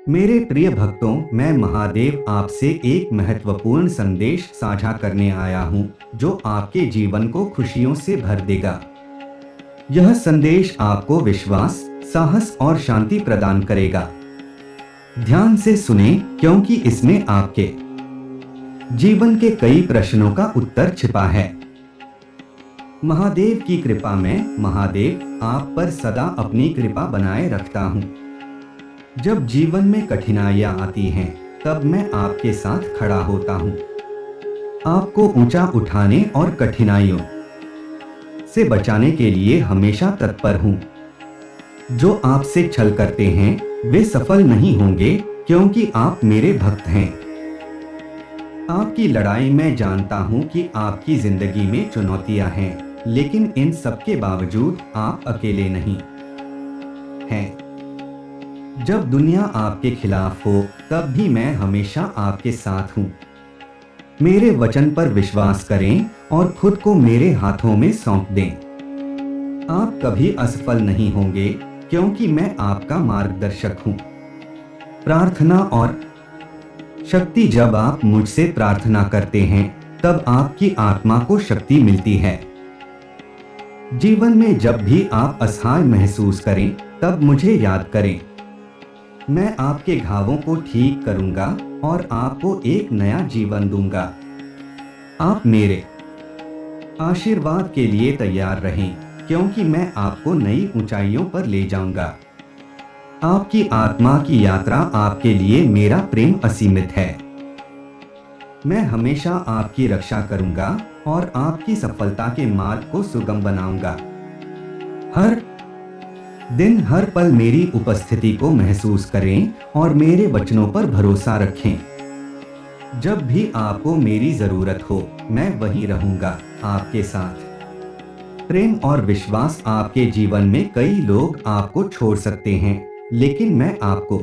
मेरे प्रिय भक्तों, मैं महादेव आपसे एक महत्वपूर्ण संदेश साझा करने आया हूँ, जो आपके जीवन को खुशियों से भर देगा। यह संदेश आपको विश्वास, साहस और शांति प्रदान करेगा। ध्यान से सुने, क्योंकि इसमें आपके जीवन के कई प्रश्नों का उत्तर छिपा है। महादेव की कृपा में महादेव आप पर सदा अपनी कृपा बनाए रखता हूँ। जब जीवन में कठिनाइयां आती हैं, तब मैं आपके साथ खड़ा होता हूं। आपको ऊंचा उठाने और कठिनाइयों से बचाने के लिए हमेशा तत्पर हूं। जो आपसे छल करते हैं, वे सफल नहीं होंगे, क्योंकि आप मेरे भक्त हैं। आपकी लड़ाई में जानता हूं कि आपकी जिंदगी में चुनौतियां हैं, लेकिन इन सब के बावजूद आप अकेले नहीं हैं। जब दुनिया आपके खिलाफ हो, तब भी मैं हमेशा आपके साथ हूं। मेरे वचन पर विश्वास करें और खुद को मेरे हाथों में सौंप दें। आप कभी असफल नहीं होंगे, क्योंकि मैं आपका मार्गदर्शक हूं। प्रार्थना और शक्ति। जब आप मुझसे प्रार्थना करते हैं, तब आपकी आत्मा को शक्ति मिलती है। जीवन में जब भी आप असहाय महसूस करें, तब मुझे याद करें। मैं आपके घावों को ठीक करूंगा और आपको एक नया जीवन दूंगा। आप मेरे आशीर्वाद के लिए तैयार रहें, क्योंकि मैं आपको नई ऊंचाइयों पर ले जाऊंगा। आपकी आत्मा की यात्रा आपके लिए मेरा प्रेम असीमित है। मैं हमेशा आपकी रक्षा करूंगा और आपकी सफलता के मार्ग को सुगम बनाऊंगा। हर दिन, हर पल मेरी उपस्थिति को महसूस करें और मेरे वचनों पर भरोसा रखें। जब भी आपको मेरी जरूरत हो, मैं वहीं रहूंगा, आपके साथ। प्रेम और विश्वास। आपके जीवन में कई लोग आपको छोड़ सकते हैं, लेकिन मैं आपको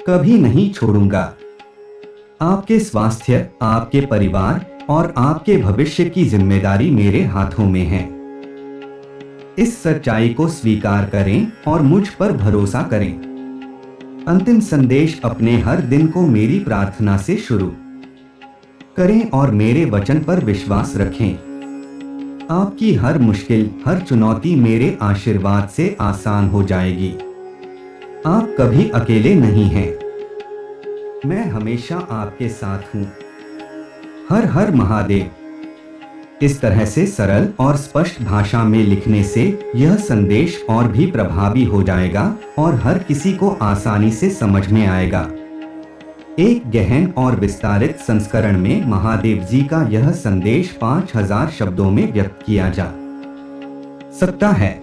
कभी नहीं छोड़ूंगा। आपके स्वास्थ्य, आपके परिवार और आपके भविष्य की जिम्मेदारी मेरे हाथों में है। इस सच्चाई को स्वीकार करें और मुझ पर भरोसा करें। अंतिम संदेश। अपने हर दिन को मेरी प्रार्थना से शुरू करें और मेरे वचन पर विश्वास रखें। आपकी हर मुश्किल, हर चुनौती मेरे आशीर्वाद से आसान हो जाएगी। आप कभी अकेले नहीं हैं। मैं हमेशा आपके साथ हूं। हर हर महादेव। इस तरह से सरल और स्पष्ट भाषा में लिखने से यह संदेश और भी प्रभावी हो जाएगा और हर किसी को आसानी से समझ में आएगा। एक गहन और विस्तारित संस्करण में महादेव जी का यह संदेश 5000 शब्दों में व्यक्त किया जा सकता है।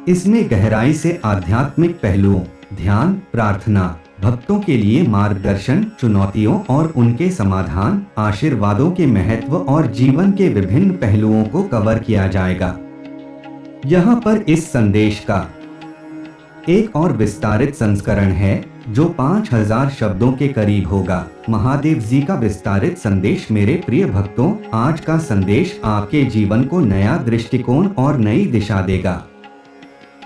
इसमें गहराई से आध्यात्मिक पहलुओं, ध्यान, प्रार्थना, भक्तों के लिए मार्गदर्शन, चुनौतियों और उनके समाधान, आशीर्वादों के महत्व और जीवन के विभिन्न पहलुओं को कवर किया जाएगा। यहाँ पर इस संदेश का एक और विस्तारित संस्करण है, जो 5000 शब्दों के करीब होगा। महादेव जी का विस्तारित संदेश। मेरे प्रिय भक्तों, आज का संदेश आपके जीवन को नया दृष्टिकोण और नई दिशा देगा।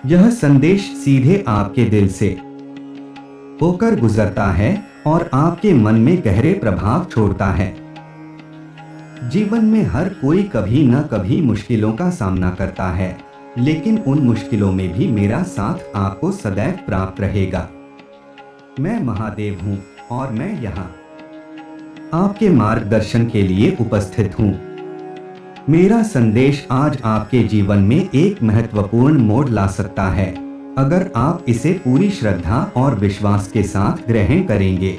यह संदेश सीधे आपके दिल से होकर गुजरता है और आपके मन में गहरे प्रभाव छोड़ता है। जीवन में हर कोई कभी न कभी मुश्किलों का सामना करता है, लेकिन उन मुश्किलों में भी मेरा साथ आपको सदैव प्राप्त रहेगा। मैं महादेव हूं और मैं यहाँ आपके मार्गदर्शन के लिए उपस्थित हूं। मेरा संदेश आज आपके जीवन में एक महत्वपूर्ण मोड़ ला सकता है, अगर आप इसे पूरी श्रद्धा और विश्वास के साथ ग्रहण करेंगे।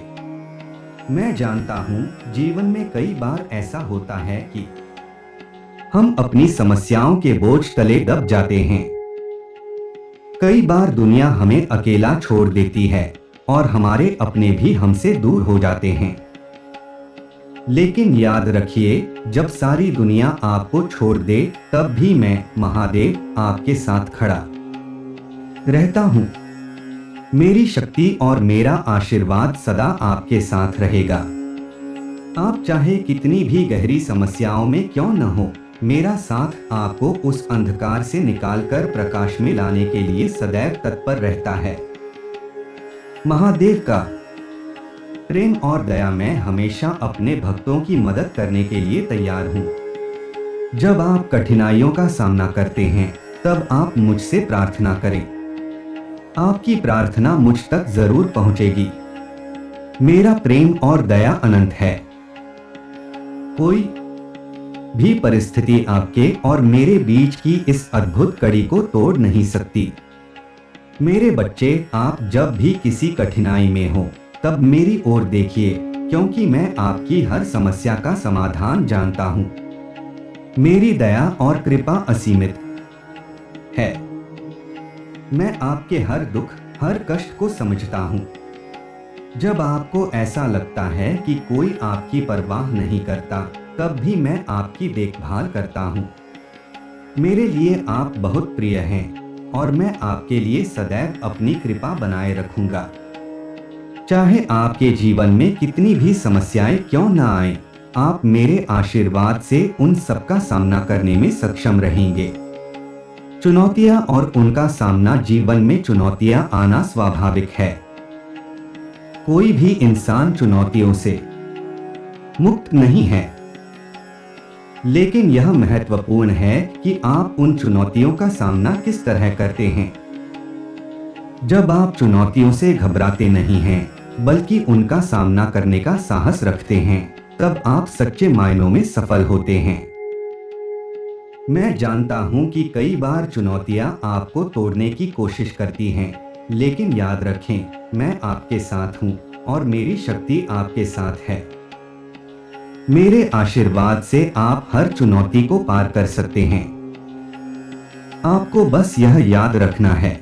मैं जानता हूं, जीवन में कई बार ऐसा होता है कि हम अपनी समस्याओं के बोझ तले दब जाते हैं। कई बार दुनिया हमें अकेला छोड़ देती है और हमारे अपने भी हमसे दूर हो जाते हैं। लेकिन याद रखिए, जब सारी दुनिया आपको छोड़ दे, तब भी मैं महादेव आपके साथ खड़ा रहता हूं। मेरी शक्ति और मेरा आशीर्वाद सदा आपके साथ रहेगा। आप चाहे कितनी भी गहरी समस्याओं में क्यों न हो, मेरा साथ आपको उस अंधकार से निकालकर प्रकाश में लाने के लिए सदैव तत्पर रहता है। महादेव का प्रेम और दया, मैं हमेशा अपने भक्तों की मदद करने के लिए तैयार हूँ। जब आप कठिनाइयों का सामना करते हैं तब आप मुझसे प्रार्थना करें। आपकी प्रार्थना मुझ तक जरूर पहुंचेगी। मेरा प्रेम और दया अनंत है। कोई भी परिस्थिति आपके और मेरे बीच की इस अद्भुत कड़ी को तोड़ नहीं सकती। मेरे बच्चे, आप जब भी किसी कठिनाई में हो तब मेरी ओर देखिए, क्योंकि मैं आपकी हर समस्या का समाधान जानता हूँ। मेरी दया और कृपा असीमित है। मैं आपके हर दुख, हर कष्ट को समझता हूँ। जब आपको ऐसा लगता है कि कोई आपकी परवाह नहीं करता, तब भी मैं आपकी देखभाल करता हूँ। मेरे लिए आप बहुत प्रिय हैं और मैं आपके लिए सदैव अपनी कृपा बनाए रखूंगा। चाहे आपके जीवन में कितनी भी समस्याएं क्यों न आएं, आप मेरे आशीर्वाद से उन सब का सामना करने में सक्षम रहेंगे। चुनौतियां और उनका सामना, जीवन में चुनौतियां आना स्वाभाविक है। कोई भी इंसान चुनौतियों से मुक्त नहीं है, लेकिन यह महत्वपूर्ण है कि आप उन चुनौतियों का सामना किस तरह करते हैं। जब आप चुनौतियों से घबराते नहीं हैं, बल्कि उनका सामना करने का साहस रखते हैं, तब आप सच्चे मायनों में सफल होते हैं। मैं जानता हूं कि कई बार चुनौतियां आपको तोड़ने की कोशिश करती हैं, लेकिन याद रखें, मैं आपके साथ हूं और मेरी शक्ति आपके साथ है। मेरे आशीर्वाद से आप हर चुनौती को पार कर सकते हैं। आपको बस यह याद रखना है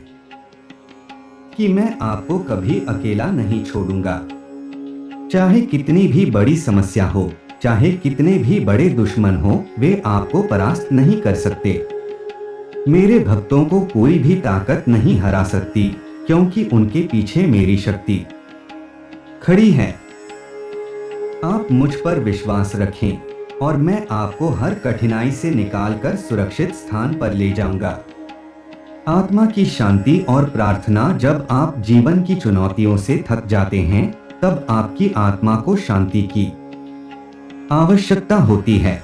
कि मैं आपको कभी अकेला नहीं छोड़ूंगा। चाहे कितनी भी बड़ी समस्या हो, चाहे कितने भी बड़े दुश्मन हो, वे आपको परास्त नहीं कर सकते। मेरे भक्तों को कोई भी ताकत नहीं हरा सकती, क्योंकि उनके पीछे मेरी शक्ति खड़ी है। आप मुझ पर विश्वास रखें और मैं आपको हर कठिनाई से निकालकर सुरक्षित स्थान पर ले जाऊंगा। आत्मा की शांति और प्रार्थना, जब आप जीवन की चुनौतियों से थक जाते हैं, तब आपकी आत्मा को शांति की आवश्यकता होती है।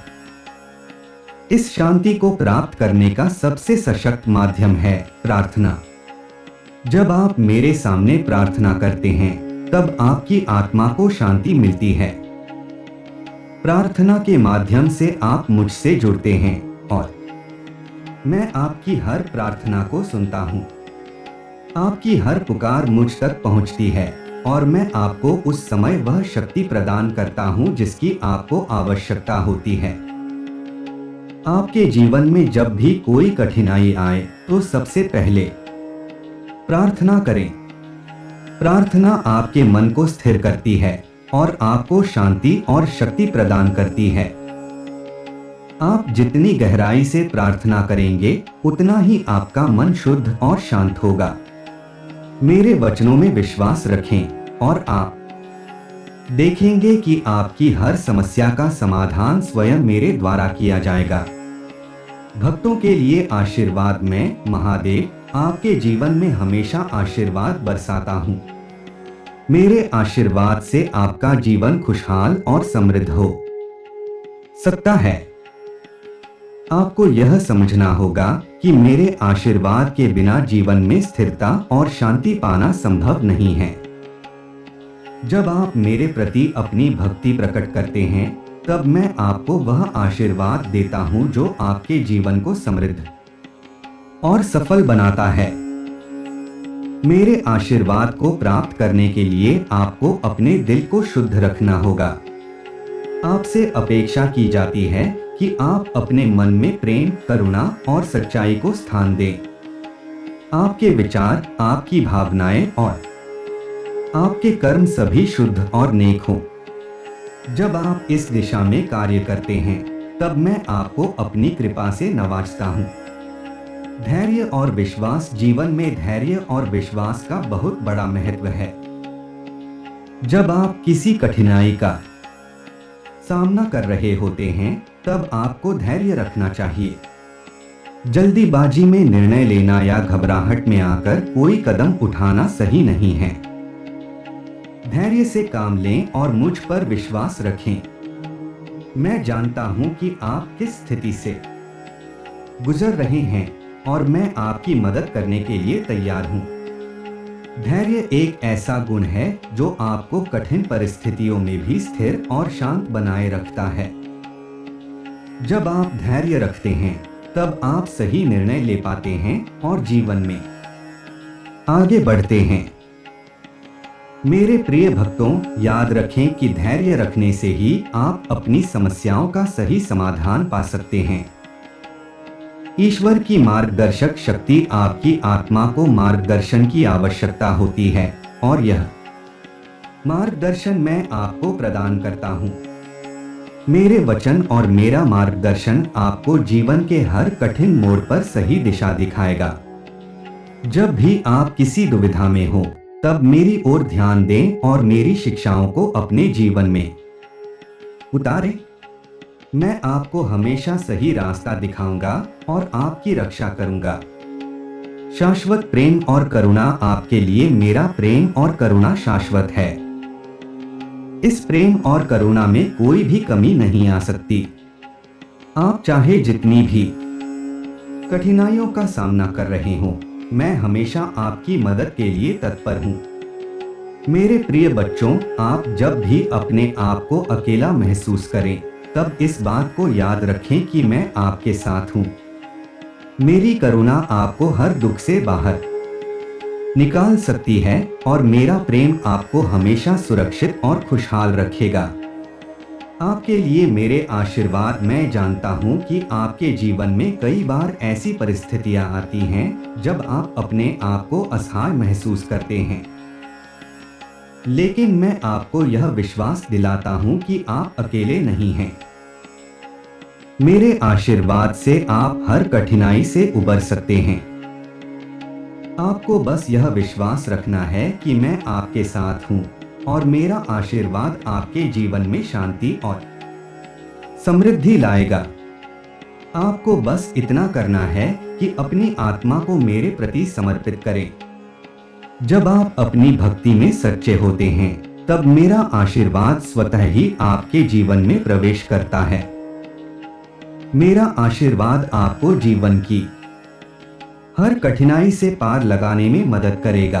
इस शांति को प्राप्त करने का सबसे सशक्त माध्यम है प्रार्थना। जब आप मेरे सामने प्रार्थना करते हैं, तब आपकी आत्मा को शांति मिलती है। प्रार्थना के माध्यम से आप मुझसे जुड़ते हैं और मैं आपकी हर प्रार्थना को सुनता हूँ। आपकी हर पुकार मुझ तक पहुँचती है और मैं आपको उस समय वह शक्ति प्रदान करता हूँ जिसकी आपको आवश्यकता होती है। आपके जीवन में जब भी कोई कठिनाई आए, तो सबसे पहले प्रार्थना करें। प्रार्थना आपके मन को स्थिर करती है और आपको शांति और शक्ति प्रदान करती है। आप जितनी गहराई से प्रार्थना करेंगे, उतना ही आपका मन शुद्ध और शांत होगा। मेरे वचनों में विश्वास रखें और आप देखेंगे कि आपकी हर समस्या का समाधान स्वयं मेरे द्वारा किया जाएगा। भक्तों के लिए आशीर्वाद में महादेव आपके जीवन में हमेशा आशीर्वाद बरसाता हूँ। मेरे आशीर्वाद से आपका जीवन खुशहाल और समृद्ध हो सकता है। आपको यह समझना होगा कि मेरे आशीर्वाद के बिना जीवन में स्थिरता और शांति पाना संभव नहीं है। जब आप मेरे प्रति अपनी भक्ति प्रकट करते हैं, तब मैं आपको वह आशीर्वाद देता हूं जो आपके जीवन को समृद्ध और सफल बनाता है। मेरे आशीर्वाद को प्राप्त करने के लिए आपको अपने दिल को शुद्ध रखना होगा। आपसे अपेक्षा की जाती है कि आप अपने मन में प्रेम, करुणा और सच्चाई को स्थान दें। आपके विचार, आपकी भावनाएं और आपके कर्म सभी शुद्ध और नेक हों। जब आप इस दिशा में कार्य करते हैं, तब मैं आपको अपनी कृपा से नवाजता हूँ। धैर्य और विश्वास, जीवन में धैर्य और विश्वास का बहुत बड़ा महत्व है। जब आप किसी कठिनाई का सामना कर रहे होते हैं, तब आपको धैर्य रखना चाहिए। जल्दीबाजी में निर्णय लेना या घबराहट में आकर कोई कदम उठाना सही नहीं है। धैर्य से काम लें और मुझ पर विश्वास रखें। मैं जानता हूं कि आप किस स्थिति से गुजर रहे हैं और मैं आपकी मदद करने के लिए तैयार हूं। धैर्य एक ऐसा गुण है जो आपको कठिन परिस्थितियों में भी स्थिर और शांत बनाए रखता है। जब आप धैर्य रखते हैं तब आप सही निर्णय ले पाते हैं और जीवन में आगे बढ़ते हैं। मेरे प्रिय भक्तों, याद रखें कि धैर्य रखने से ही आप अपनी समस्याओं का सही समाधान पा सकते हैं। ईश्वर की मार्गदर्शक शक्ति आपकी आत्मा को मार्गदर्शन की आवश्यकता होती है और यह मार्गदर्शन मैं आपको प्रदान करता हूं। मेरे वचन और मेरा मार्गदर्शन आपको जीवन के हर कठिन मोड़ पर सही दिशा दिखाएगा। जब भी आप किसी दुविधा में हो तब मेरी ओर ध्यान दें और मेरी शिक्षाओं को अपने जीवन में उतारें। मैं आपको हमेशा सही रास्ता दिखाऊंगा और आपकी रक्षा करूंगा। शाश्वत प्रेम और करुणा आपके लिए मेरा प्रेम और करुणा शाश्वत है। इस प्रेम और करुणा में कोई भी कमी नहीं आ सकती। आप चाहे जितनी भी कठिनाइयों का सामना कर रहे हो, मैं हमेशा आपकी मदद के लिए तत्पर हूँ। मेरे प्रिय बच्चों, आप जब भी अपने आप को अकेला महसूस करें तब इस बात को याद रखें कि मैं आपके साथ हूँ। मेरी करुणा आपको हर दुख से बाहर निकाल सकती है और मेरा प्रेम आपको हमेशा सुरक्षित और खुशहाल रखेगा। आपके लिए मेरे आशीर्वाद। मैं जानता हूं कि आपके जीवन में कई बार ऐसी परिस्थितियां आती हैं जब आप अपने आप को असहाय महसूस करते हैं, लेकिन मैं आपको यह विश्वास दिलाता हूं कि आप अकेले नहीं हैं। मेरे आशीर्वाद से आप हर कठिनाई से उबर सकते हैं। आपको बस यह विश्वास रखना है कि मैं आपके साथ हूं और मेरा आशीर्वाद आपके जीवन में शांति और समृद्धि लाएगा। आपको बस इतना करना है कि अपनी आत्मा को मेरे प्रति समर्पित करें। जब आप अपनी भक्ति में सच्चे होते हैं तब मेरा आशीर्वाद स्वतः ही आपके जीवन में प्रवेश करता है। मेरा आशीर्वाद आपको जीवन की हर कठिनाई से पार लगाने में मदद करेगा।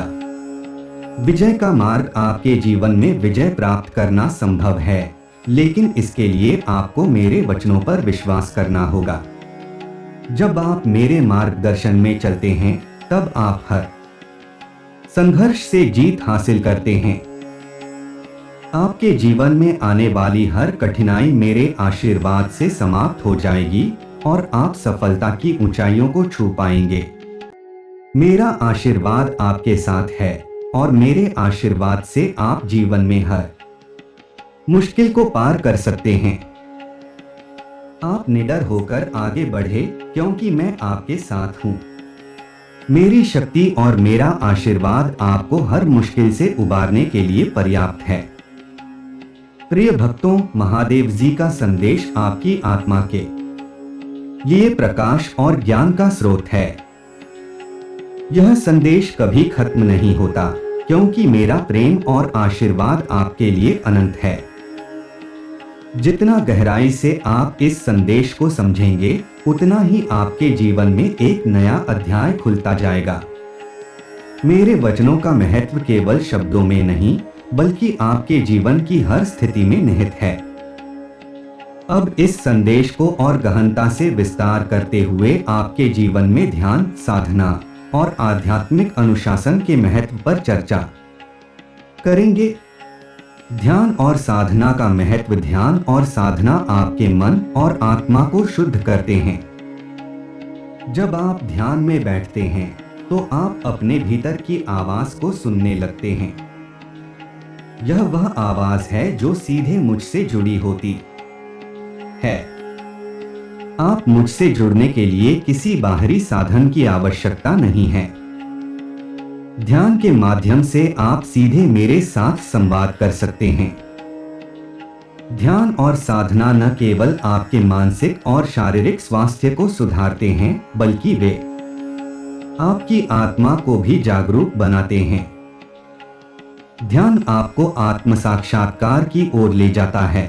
विजय का मार्ग आपके जीवन में विजय प्राप्त करना संभव है, लेकिन इसके लिए आपको मेरे वचनों पर विश्वास करना होगा। जब आप मेरे मार्गदर्शन में चलते हैं तब आप हर संघर्ष से जीत हासिल करते हैं। आपके जीवन में आने वाली हर कठिनाई मेरे आशीर्वाद से समाप्त हो जाएगी और आप सफलता की ऊंचाइयों को छू पाएंगे। मेरा आशीर्वाद आपके साथ है और मेरे आशीर्वाद से आप जीवन में हर मुश्किल को पार कर सकते हैं। आप निडर होकर आगे बढ़े क्योंकि मैं आपके साथ हूं। मेरी शक्ति और मेरा आशीर्वाद आपको हर मुश्किल से उबारने के लिए पर्याप्त है। प्रिय भक्तों, महादेव जी का संदेश आपकी आत्मा के लिए प्रकाश और ज्ञान का स्रोत है। यह संदेश कभी खत्म नहीं होता क्योंकि मेरा प्रेम और आशीर्वाद आपके लिए अनंत है। जितना गहराई से आप इस संदेश को समझेंगे, उतना ही आपके जीवन में एक नया अध्याय खुलता जाएगा। मेरे वचनों का महत्व केवल शब्दों में नहीं, बल्कि आपके जीवन की हर स्थिति में निहित है। अब इस संदेश को और गहनता से विस्तार करते हुए आपके जीवन में ध्यान, साधना और आध्यात्मिक अनुशासन के महत्व पर चर्चा करेंगे। ध्यान और साधना का महत्व। ध्यान और साधना आपके मन और आत्मा को शुद्ध करते हैं। जब आप ध्यान में बैठते हैं तो आप अपने भीतर की आवाज को सुनने लगते हैं। यह वह आवाज है जो सीधे मुझसे जुड़ी होती है। आप मुझसे जुड़ने के लिए किसी बाहरी साधन की आवश्यकता नहीं है। ध्यान के माध्यम से आप सीधे मेरे साथ संवाद कर सकते हैं। ध्यान और साधना न केवल आपके मानसिक और शारीरिक स्वास्थ्य को सुधारते हैं, बल्कि वे आपकी आत्मा को भी जागरूक बनाते हैं। ध्यान आपको आत्म साक्षात्कार की ओर ले जाता है।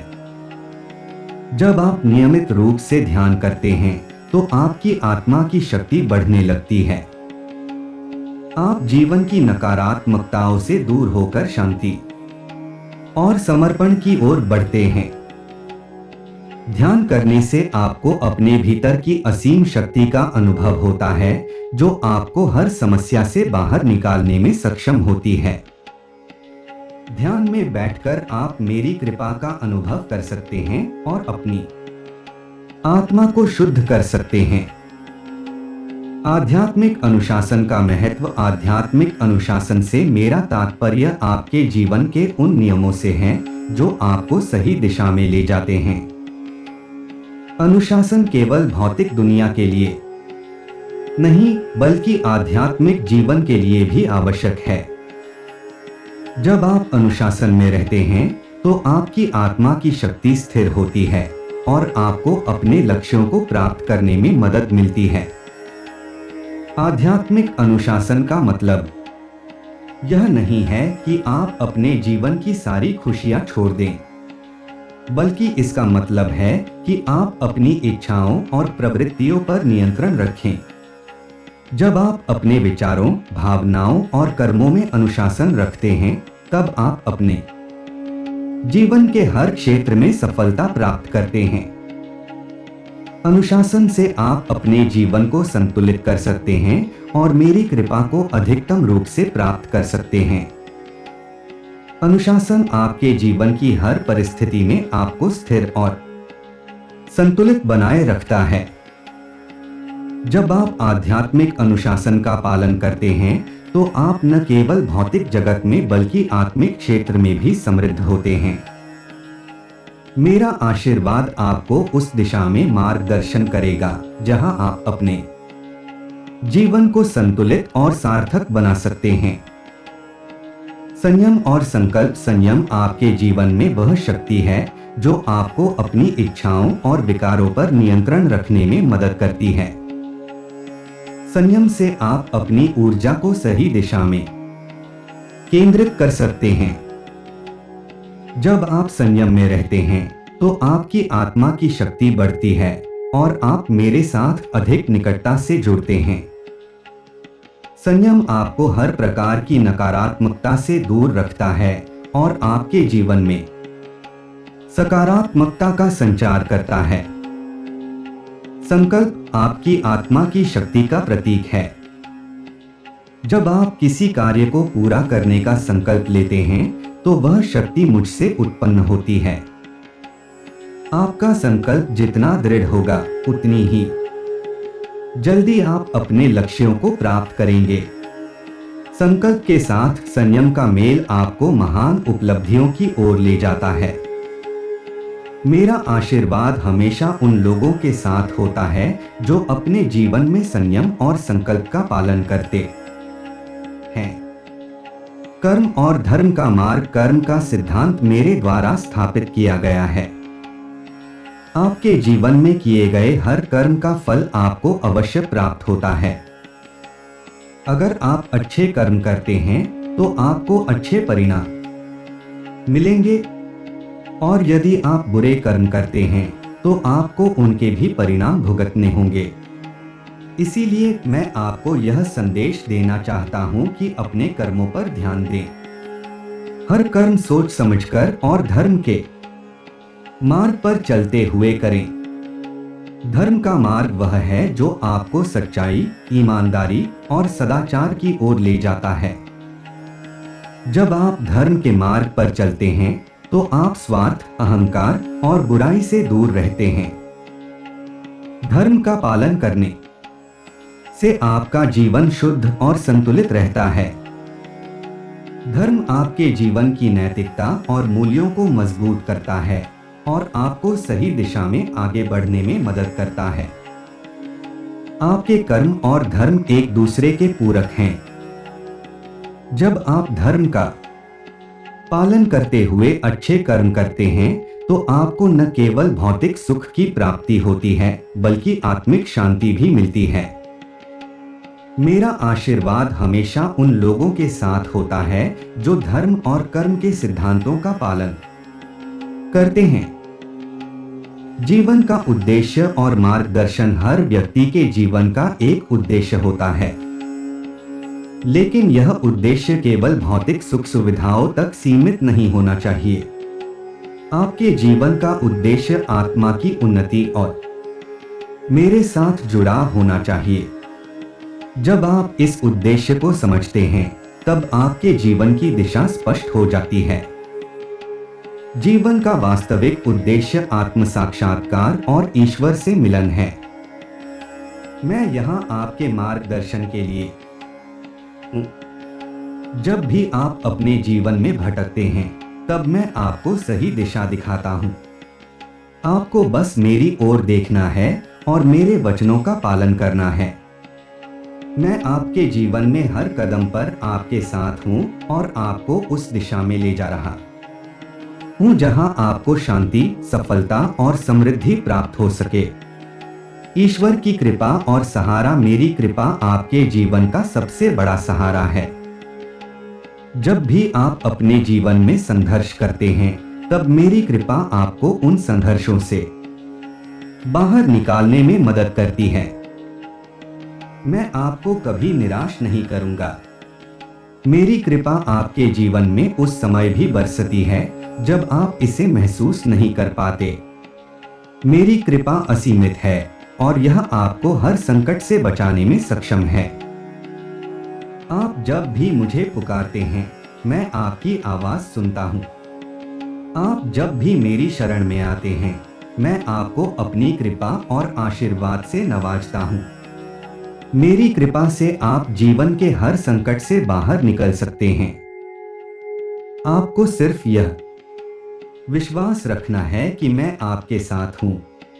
जब आप नियमित रूप से ध्यान करते हैं तो आपकी आत्मा की शक्ति बढ़ने लगती है। आप जीवन की नकारात्मकताओं से दूर होकर शांति और समर्पण की ओर बढ़ते हैं। ध्यान करने से आपको अपने भीतर की असीम शक्ति का अनुभव होता है, जो आपको हर समस्या से बाहर निकालने में सक्षम होती है। ध्यान में बैठकर आप मेरी कृपा का अनुभव कर सकते हैं और अपनी आत्मा को शुद्ध कर सकते हैं। आध्यात्मिक अनुशासन का महत्व। आध्यात्मिक अनुशासन से मेरा तात्पर्य आपके जीवन के उन नियमों से है जो आपको सही दिशा में ले जाते हैं। अनुशासन केवल भौतिक दुनिया के लिए नहीं, बल्कि आध्यात्मिक जीवन के लिए भी आवश्यक है। जब आप अनुशासन में रहते हैं तो आपकी आत्मा की शक्ति स्थिर होती है और आपको अपने लक्ष्यों को प्राप्त करने में मदद मिलती है। आध्यात्मिक अनुशासन का मतलब यह नहीं है कि आप अपने जीवन की सारी खुशियां छोड़ दें, बल्कि इसका मतलब है कि आप अपनी इच्छाओं और प्रवृत्तियों पर नियंत्रण रखें। जब आप अपने विचारों, भावनाओं और कर्मों में अनुशासन रखते हैं, तब आप अपने जीवन के हर क्षेत्र में सफलता प्राप्त करते हैं। अनुशासन से आप अपने जीवन को संतुलित कर सकते हैं और मेरी कृपा को अधिकतम रूप से प्राप्त कर सकते हैं। अनुशासन आपके जीवन की हर परिस्थिति में आपको स्थिर और संतुलित बनाए रखता है। जब आप आध्यात्मिक अनुशासन का पालन करते हैं तो आप न केवल भौतिक जगत में बल्कि आत्मिक क्षेत्र में भी समृद्ध होते हैं। मेरा आशीर्वाद आपको उस दिशा में मार्गदर्शन करेगा जहां आप अपने जीवन को संतुलित और सार्थक बना सकते हैं। संयम और संकल्प। संयम आपके जीवन में वह शक्ति है जो आपको अपनी इच्छाओं और विकारों पर नियंत्रण रखने में मदद करती है। संयम से आप अपनी ऊर्जा को सही दिशा में केंद्रित कर सकते हैं। जब आप संयम में रहते हैं तो आपकी आत्मा की शक्ति बढ़ती है और आप मेरे साथ अधिक निकटता से जुड़ते हैं। संयम आपको हर प्रकार की नकारात्मकता से दूर रखता है और आपके जीवन में सकारात्मकता का संचार करता है। संकल्प आपकी आत्मा की शक्ति का प्रतीक है। जब आप किसी कार्य को पूरा करने का संकल्प लेते हैं तो वह शक्ति मुझसे उत्पन्न होती है। आपका संकल्प जितना दृढ़ होगा, उतनी ही जल्दी आप अपने लक्ष्यों को प्राप्त करेंगे। संकल्प के साथ संयम का मेल आपको महान उपलब्धियों की ओर ले जाता है। मेरा आशीर्वाद हमेशा उन लोगों के साथ होता है जो अपने जीवन में संयम और संकल्प का पालन करते हैं। कर्म और धर्म का मार्ग। कर्म का सिद्धांत मेरे द्वारा स्थापित किया गया है। आपके जीवन में किए गए हर कर्म का फल आपको अवश्य प्राप्त होता है। अगर आप अच्छे कर्म करते हैं तो आपको अच्छे परिणाम मिलेंगे और यदि आप बुरे कर्म करते हैं तो आपको उनके भी परिणाम भुगतने होंगे। इसीलिए मैं आपको यह संदेश देना चाहता हूं कि अपने कर्मों पर ध्यान दें। हर कर्म सोच समझकर और धर्म के मार्ग पर चलते हुए करें। धर्म का मार्ग वह है जो आपको सच्चाई, ईमानदारी और सदाचार की ओर ले जाता है। जब आप धर्म के मार्ग पर चलते हैं तो आप स्वार्थ, अहंकार और बुराई से दूर रहते हैं। धर्म का पालन करने से आपका जीवन शुद्ध और संतुलित रहता है। धर्म आपके जीवन की नैतिकता और मूल्यों को मजबूत करता है और आपको सही दिशा में आगे बढ़ने में मदद करता है। आपके कर्म और धर्म एक दूसरे के पूरक हैं। जब आप धर्म का पालन करते हुए अच्छे कर्म करते हैं तो आपको न केवल भौतिक सुख की प्राप्ति होती है बल्कि आत्मिक शांति भी मिलती है। मेरा आशीर्वाद हमेशा उन लोगों के साथ होता है जो धर्म और कर्म के सिद्धांतों का पालन करते हैं। जीवन का उद्देश्य और मार्गदर्शन हर व्यक्ति के जीवन का एक उद्देश्य होता है, लेकिन यह उद्देश्य केवल भौतिक सुख सुविधाओं तक सीमित नहीं होना चाहिए। आपके जीवन का उद्देश्य आत्मा की उन्नति और मेरे साथ जुड़ाव होना चाहिए। जब आप इस उद्देश्य को समझते हैं, तब आपके जीवन की दिशा स्पष्ट हो जाती है। जीवन का वास्तविक उद्देश्य आत्म साक्षात्कार और ईश्वर से मिलन है। मैं यहाँ आपके मार्गदर्शन के लिए हूँ। जब भी आप अपने जीवन में भटकते हैं, तब मैं आपको सही दिशा दिखाता हूँ। आपको बस मेरी ओर देखना है और मेरे वचनों का पालन करना है। मैं आपके जीवन में हर कदम पर आपके साथ हूँ और आपको उस दिशा में ले जा रहा हूँ जहाँ आपको शांति, सफलता और समृद्धि प्राप्त हो सके। ईश्वर की कृपा और सहारा, मेरी कृपा आपके जीवन का सबसे बड़ा सहारा है। जब भी आप अपने जीवन में संघर्ष करते हैं, तब मेरी कृपा आपको उन संघर्षों से बाहर निकालने में मदद करती है। मैं आपको कभी निराश नहीं करूंगा। मेरी कृपा आपके जीवन में उस समय भी बरसती है जब आप इसे महसूस नहीं कर पाते। मेरी कृपा असीमित है और यह आपको हर संकट से बचाने में सक्षम है। आप जब भी मुझे पुकारते हैं, मैं आपकी आवाज सुनता हूँ। आप जब भी मेरी शरण में आते हैं, मैं आपको अपनी कृपा और आशीर्वाद से नवाजता हूँ। मेरी कृपा से आप जीवन के हर संकट से बाहर निकल सकते हैं। आपको सिर्फ यह विश्वास रखना है कि मैं आपके साथ हूं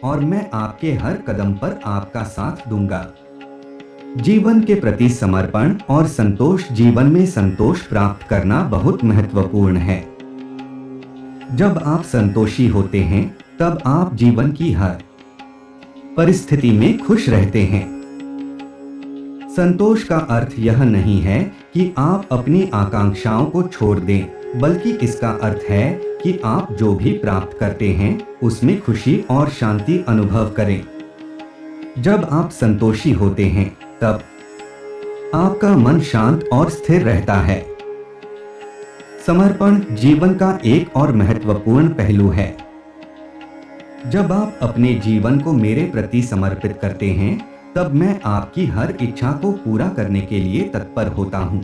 और मैं आपके हर कदम पर आपका साथ दूंगा। जीवन के प्रति समर्पण और संतोष, जीवन में संतोष प्राप्त करना बहुत महत्वपूर्ण है। जब आप संतोषी होते हैं, तब आप जीवन की हर परिस्थिति में खुश रहते हैं। संतोष का अर्थ यह नहीं है कि आप अपनी आकांक्षाओं को छोड़ दें, बल्कि इसका अर्थ है कि आप जो भी प्राप्त करते हैं, उसमें खुशी और शांति अनुभव करें। जब आप संतोषी होते हैं, तब आपका मन शांत और स्थिर रहता है। समर्पण जीवन का एक और महत्वपूर्ण पहलू है। जब आप अपने जीवन को मेरे प्रति समर्पित करते हैं, तब मैं आपकी हर इच्छा को पूरा करने के लिए तत्पर होता हूँ।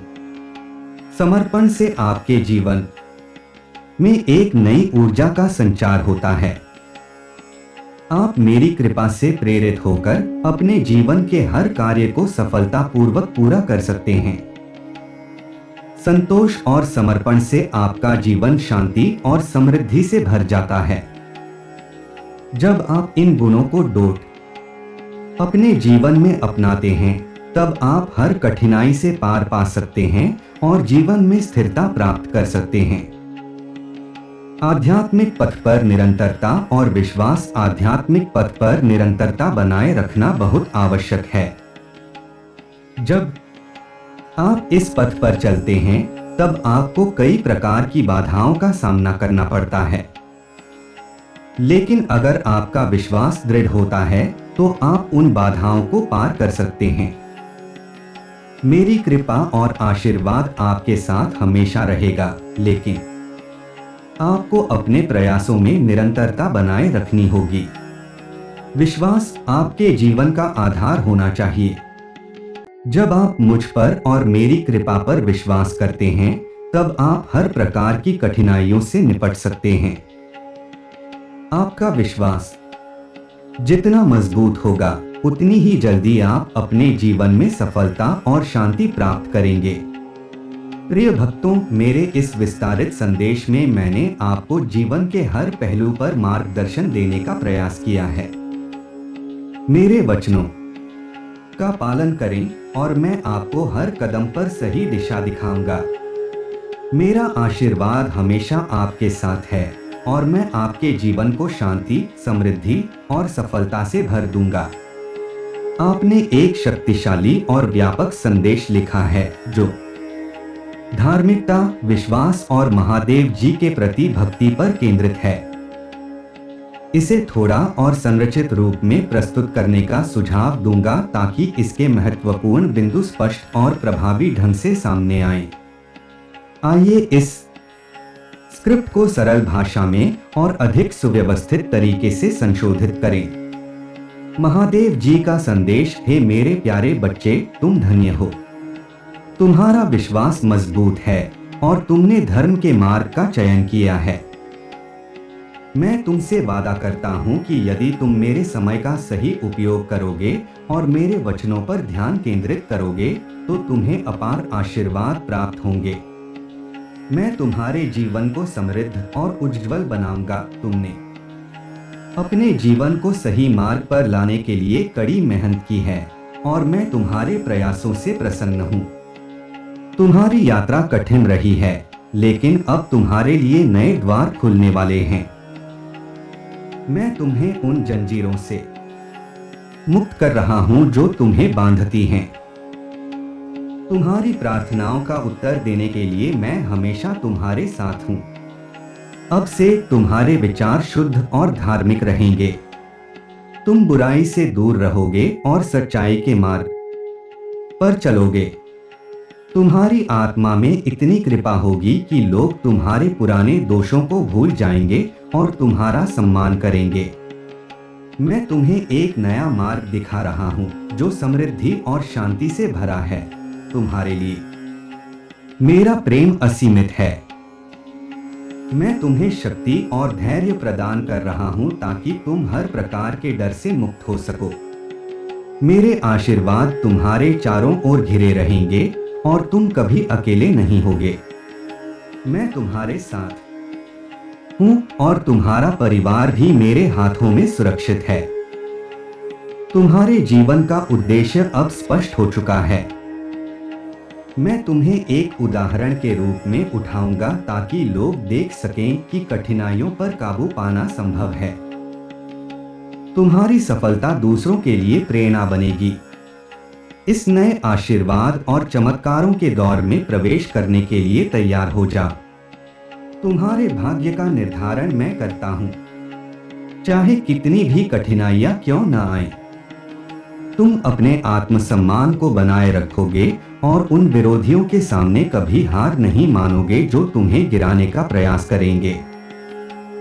समर्पण से आपके जीवन में एक नई ऊर्जा का संचार होता है। आप मेरी कृपा से प्रेरित होकर अपने जीवन के हर कार्य को सफलतापूर्वक पूरा कर सकते हैं। संतोष और समर्पण से आपका जीवन शांति और समृद्धि से भर जाता है। जब आप इन गुणों को अपने जीवन में अपनाते हैं, तब आप हर कठिनाई से पार पा सकते हैं और जीवन में स्थिरता प्राप्त कर सकते हैं। आध्यात्मिक पथ पर निरंतरता और विश्वास, आध्यात्मिक पथ पर निरंतरता बनाए रखना बहुत आवश्यक है। जब आप इस पथ पर चलते हैं, तब आपको कई प्रकार की बाधाओं का सामना करना पड़ता है, लेकिन अगर आपका विश्वास दृढ़ होता है, तो आप उन बाधाओं को पार कर सकते हैं। मेरी कृपा और आशीर्वाद आपके साथ हमेशा रहेगा, लेकिन आपको अपने प्रयासों में निरंतरता बनाए रखनी होगी। विश्वास आपके जीवन का आधार होना चाहिए। जब आप मुझ पर और मेरी कृपा पर विश्वास करते हैं, तब आप हर प्रकार की कठिनाइयों से निपट सकते हैं। आपका विश्वास जितना मजबूत होगा, उतनी ही जल्दी आप अपने जीवन में सफलता और शांति प्राप्त करेंगे। प्रिय भक्तों, मेरे इस विस्तारित संदेश में मैंने आपको जीवन के हर पहलू पर मार्गदर्शन देने का प्रयास किया है। मेरे वचनों का पालन करें और मैं आपको हर कदम पर सही दिशा दिखाऊंगा। मेरा आशीर्वाद हमेशा आपके साथ है और मैं आपके जीवन को शांति, समृद्धि और सफलता से भर दूंगा। आपने एक शक्तिशाली और व्यापक संदेश लिखा है जो धार्मिकता, विश्वास और महादेव जी के प्रति भक्ति पर केंद्रित है। इसे थोड़ा और संरचित रूप में प्रस्तुत करने का सुझाव दूंगा ताकि इसके महत्वपूर्ण बिंदु स्पष्ट और प्रभावी ढंग से सामने आएं। आइए इस स्क्रिप्ट को सरल भाषा में और अधिक सुव्यवस्थित तरीके से संशोधित करें। महादेव जी का संदेश: हे मेरे प्यारे बच्चे, तुम धन्य हो। तुम्हारा विश्वास मजबूत है और तुमने धर्म के मार्ग का चयन किया है। मैं तुमसे वादा करता हूं कि यदि तुम मेरे समय का सही उपयोग करोगे और मेरे वचनों पर ध्यान केंद्रित करोगे तो तुम्हें अपार आशीर्वाद प्राप्त होंगे। मैं तुम्हारे जीवन को समृद्ध और उज्जवल बनाऊंगा। तुमने अपने जीवन को सही मार्ग पर लाने के लिए कड़ी मेहनत की है और मैं तुम्हारे प्रयासों से प्रसन्न हूं। तुम्हारी यात्रा कठिन रही है, लेकिन अब तुम्हारे लिए नए द्वार खुलने वाले हैं। मैं तुम्हें उन जंजीरों से मुक्त कर रहा हूं जो तुम्हें बांधती हैं। तुम्हारी प्रार्थनाओं का उत्तर देने के लिए मैं हमेशा तुम्हारे साथ हूं। अब से तुम्हारे विचार शुद्ध और धार्मिक रहेंगे। तुम बुराई से दूर रहोगे और सच्चाई के मार्ग पर चलोगे। तुम्हारी आत्मा में इतनी कृपा होगी कि लोग तुम्हारे पुराने दोषों को भूल जाएंगे और तुम्हारा सम्मान करेंगे। मैं तुम्हें एक नया मार्ग दिखा रहा हूं जो समृद्धि और शांति से भरा है। तुम्हारे लिए मेरा प्रेम असीमित है। मैं तुम्हें शक्ति और धैर्य प्रदान कर रहा हूं ताकि तुम हर प्रकार के डर से मुक्त हो सको। मेरे आशीर्वाद तुम्हारे चारों ओर घिरे रहेंगे और तुम कभी अकेले नहीं होगे। मैं तुम्हारे साथ हूं और तुम्हारा परिवार भी मेरे हाथों में सुरक्षित है। तुम्हारे जीवन का उद्देश्य अब स्पष्ट हो चुका है। मैं तुम्हें एक उदाहरण के रूप में उठाऊंगा ताकि लोग देख सकें कि कठिनाइयों पर काबू पाना संभव है। तुम्हारी सफलता दूसरों के लिए प्रेरणा बनेगी। इस नए आशीर्वाद और चमत्कारों के दौर में प्रवेश करने के लिए तैयार हो जा। तुम्हारे भाग्य का निर्धारण मैं करता हूं, चाहे कितनी भी कठिनाइयां क्यों न आए। तुम अपने आत्मसम्मान को बनाए रखोगे और उन विरोधियों के सामने कभी हार नहीं मानोगे जो तुम्हें गिराने का प्रयास करेंगे।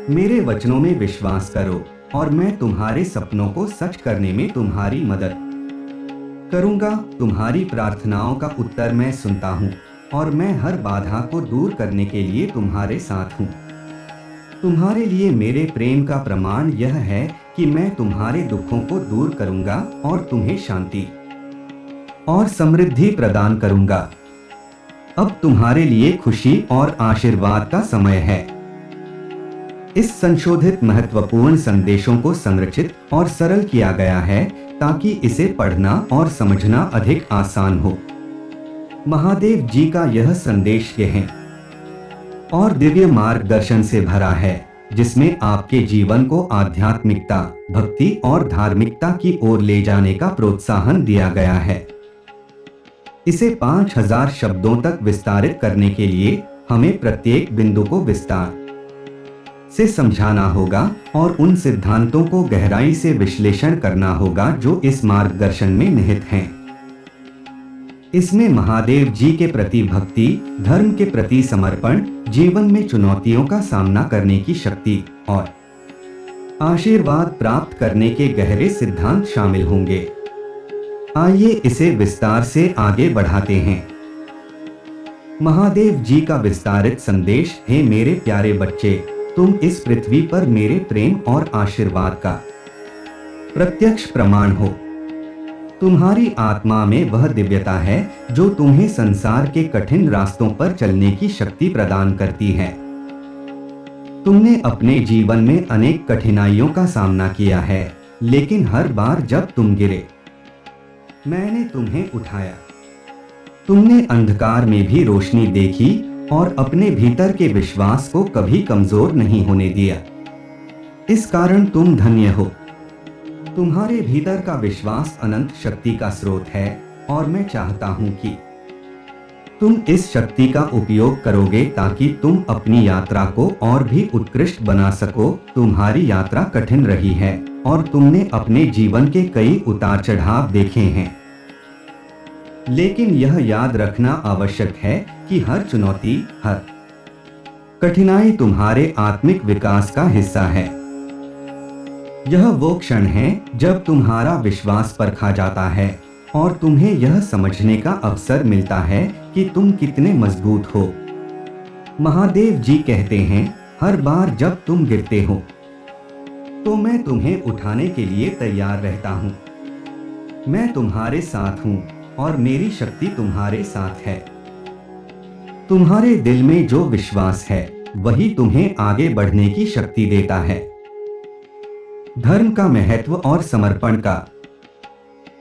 मेरे वचनों में विश्वास करो और मैं तुम्हारे सपनों को सच करने में तुम्हारी मदद करूंगा। तुम्हारी प्रार्थनाओं का उत्तर मैं सुनता हूं और मैं हर बाधा को दूर करने के लिए तुम्हारे साथ हूं। तुम्हारे लिए मेरे प्रेम का प्रमाण यह है कि मैं तुम्हारे दुखों को दूर करूंगा और तुम्हें शांति और समृद्धि प्रदान करूंगा। अब तुम्हारे लिए खुशी और आशीर्वाद का समय है। इस संशोधित महत्वपूर्ण संदेशों को संरचित और सरल किया गया है ताकि इसे पढ़ना और समझना अधिक आसान हो। महादेव जी का यह संदेश गहन और दिव्य मार्गदर्शन से भरा है, जिसमें आपके जीवन को आध्यात्मिकता, भक्ति और धार्मिकता की ओर ले जाने का प्रोत्साहन दिया गया है। इसे 5000 शब्दों तक विस्तारित करने के लिए हमें प्रत्येक बिंदु को विस्तार से समझाना होगा और उन सिद्धांतों को गहराई से विश्लेषण करना होगा जो इस मार्गदर्शन में निहित हैं। इसमें महादेव जी के प्रति भक्ति, धर्म के प्रति समर्पण, जीवन में चुनौतियों का सामना करने की शक्ति और आशीर्वाद प्राप्त करने के गहरे सिद्धांत शामिल होंगे। आइए इसे विस्तार से आगे बढ़ाते हैं। महादेव जी का विस्तारित संदेश: हे मेरे प्यारे बच्चे, तुम इस पृथ्वी पर मेरे प्रेम और आशीर्वाद का प्रत्यक्ष प्रमाण हो। तुम्हारी आत्मा में वह दिव्यता है जो तुम्हें संसार के कठिन रास्तों पर चलने की शक्ति प्रदान करती है। तुमने अपने जीवन में अनेक कठिनाइयों का सामना किया है, लेकिन हर बार जब तुम गिरे, मैंने तुम्हें उठाया। तुमने अंधकार में भी रोशनी देखी और अपने भीतर के विश्वास को कभी कमजोर नहीं होने दिया। इस कारण तुम धन्य हो। तुम्हारे भीतर का विश्वास अनंत शक्ति का स्रोत है और मैं चाहता हूं कि तुम इस शक्ति का उपयोग करोगे ताकि तुम अपनी यात्रा को और भी उत्कृष्ट बना सको। तुम्हारी यात्रा कठिन रही है और तुमने अपने जीवन के कई उतार चढ़ाव देखे हैं, लेकिन यह याद रखना आवश्यक है कि हर चुनौती, हर कठिनाई तुम्हारे आत्मिक विकास का हिस्सा है। यह वो क्षण है जब तुम्हारा विश्वास परखा जाता है और तुम्हें यह समझने का अवसर मिलता है कि तुम कितने मजबूत हो। महादेव जी कहते हैं, हर बार जब तुम गिरते हो तो मैं तुम्हें उठाने के लिए तैयार रहता हूं। मैं तुम्हारे साथ हूं और मेरी शक्ति तुम्हारे साथ है। तुम्हारे दिल में जो विश्वास है वही तुम्हें आगे बढ़ने की शक्ति देता है। धर्म का महत्व और समर्पण का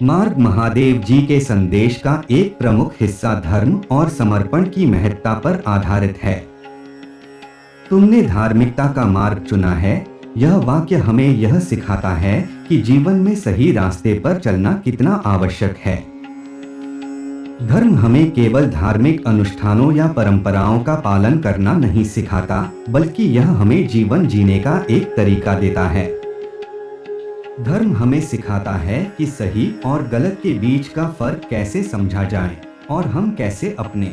मार्ग। महादेव जी के संदेश का एक प्रमुख हिस्सा धर्म और समर्पण की महत्ता पर आधारित है। तुमने धार्मिकता का मार्ग चुना है। यह वाक्य हमें यह सिखाता है कि जीवन में सही रास्ते पर चलना कितना आवश्यक है। धर्म हमें केवल धार्मिक अनुष्ठानों या परंपराओं का पालन करना नहीं सिखाता, बल्कि यह हमें जीवन जीने का एक तरीका देता है। धर्म हमें सिखाता है कि सही और गलत के बीच का फर्क कैसे समझा जाए और हम कैसे अपने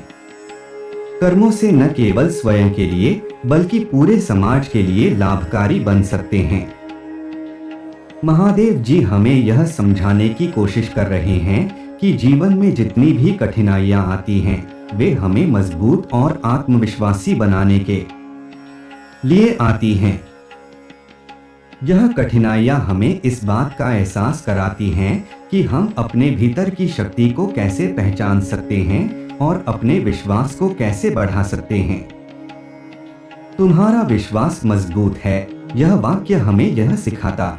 कर्मों से न केवल स्वयं के लिए बल्कि पूरे समाज के लिए लाभकारी बन सकते हैं। महादेव जी हमें यह समझाने की कोशिश कर रहे हैं कि जीवन में जितनी भी कठिनाइयां आती हैं, वे हमें मजबूत और आत्मविश्वासी बनाने के लिए आती हैं। यह कठिनाइयां हमें इस बात का एहसास कराती हैं कि हम अपने भीतर की शक्ति को कैसे पहचान सकते हैं और अपने विश्वास को कैसे बढ़ा सकते हैं। तुम्हारा विश्वास मजबूत है। यह वाक्य हमें यह सिखाता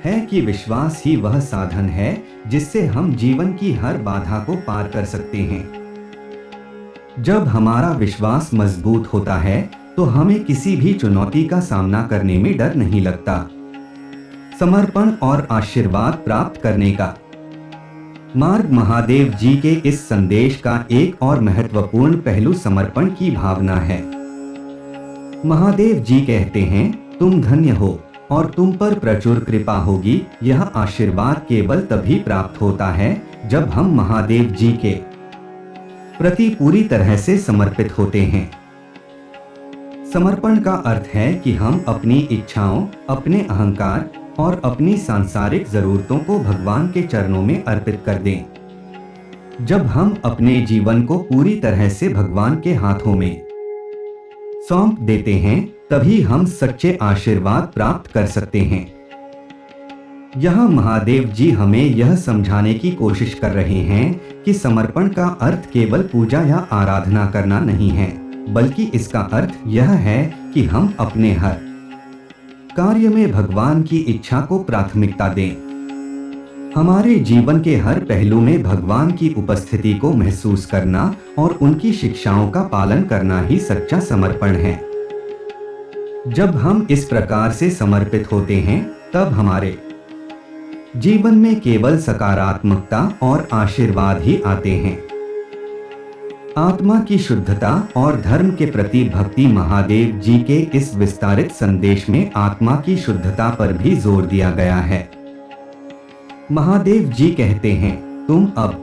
है कि विश्वास ही वह साधन है जिससे हम जीवन की हर बाधा को पार कर सकते हैं। जब हमारा विश्वास मजबूत होता है तो हमें किसी भी चुनौती का सामना करने में डर नहीं लगता। समर्पण और आशीर्वाद प्राप्त करने का मार्ग। महादेव जी के इस संदेश का एक और महत्वपूर्ण पहलू समर्पण की भावना है। महादेव जी कहते हैं, तुम धन्य हो और तुम पर प्रचुर कृपा होगी। यह आशीर्वाद केवल तभी प्राप्त होता है जब हम महादेव जी के प्रति पूरी तरह से समर्पित होते हैं। समर्पण का अर्थ है कि हम अपनी इच्छाओं, अपने अहंकार और अपनी सांसारिक जरूरतों को भगवान के चरणों में अर्पित कर दें। जब हम अपने जीवन को पूरी तरह से भगवान के हाथों में सौंप देते हैं, तभी हम सच्चे आशीर्वाद प्राप्त कर सकते हैं। यहाँ महादेव जी हमें यह समझाने की कोशिश कर रहे हैं कि समर्पण का अर्थ केवल पूजा या आराधना करना नहीं है, बल्कि इसका अर्थ यह है कि हम अपने हर कार्य में भगवान की इच्छा को प्राथमिकता दें। हमारे जीवन के हर पहलू में भगवान की उपस्थिति को महसूस करना और उनकी शिक्षाओं का पालन करना ही सच्चा समर्पण है। जब हम इस प्रकार से समर्पित होते हैं, तब हमारे जीवन में केवल सकारात्मकता और आशीर्वाद ही आते हैं। आत्मा की शुद्धता और धर्म के प्रति भक्ति। महादेव जी के इस विस्तारित संदेश में आत्मा की शुद्धता पर भी जोर दिया गया है। महादेव जी कहते हैं, तुम अब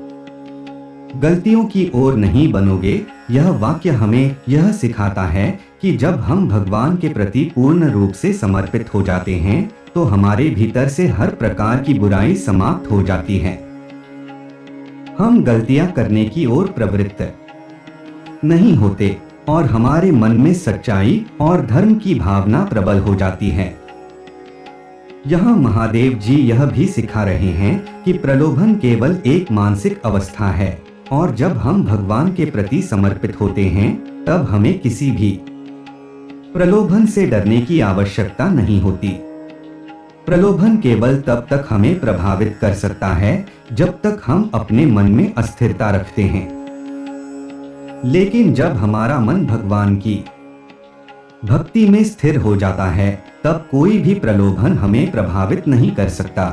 गलतियों की ओर नहीं बनोगे। यह वाक्य हमें यह सिखाता है कि जब हम भगवान के प्रति पूर्ण रूप से समर्पित हो जाते हैं, तो हमारे भीतर से हर प्रकार की बुराई समाप्त हो जाती है। हम गलतियां करने की ओर प्रवृत्त नहीं होते और हमारे मन में सच्चाई और धर्म की भावना प्रबल हो जाती है। यहाँ महादेव जी यह भी सिखा रहे हैं कि प्रलोभन केवल एक मानसिक अवस्था है और जब हम भगवान के प्रति समर्पित होते हैं, तब हमें किसी भी प्रलोभन से डरने की आवश्यकता नहीं होती। प्रलोभन केवल तब तक हमें प्रभावित कर सकता है जब तक हम अपने मन में अस्थिरता रखते हैं। लेकिन जब हमारा मन भगवान की भक्ति में स्थिर हो जाता है, तब कोई भी प्रलोभन हमें प्रभावित नहीं कर सकता।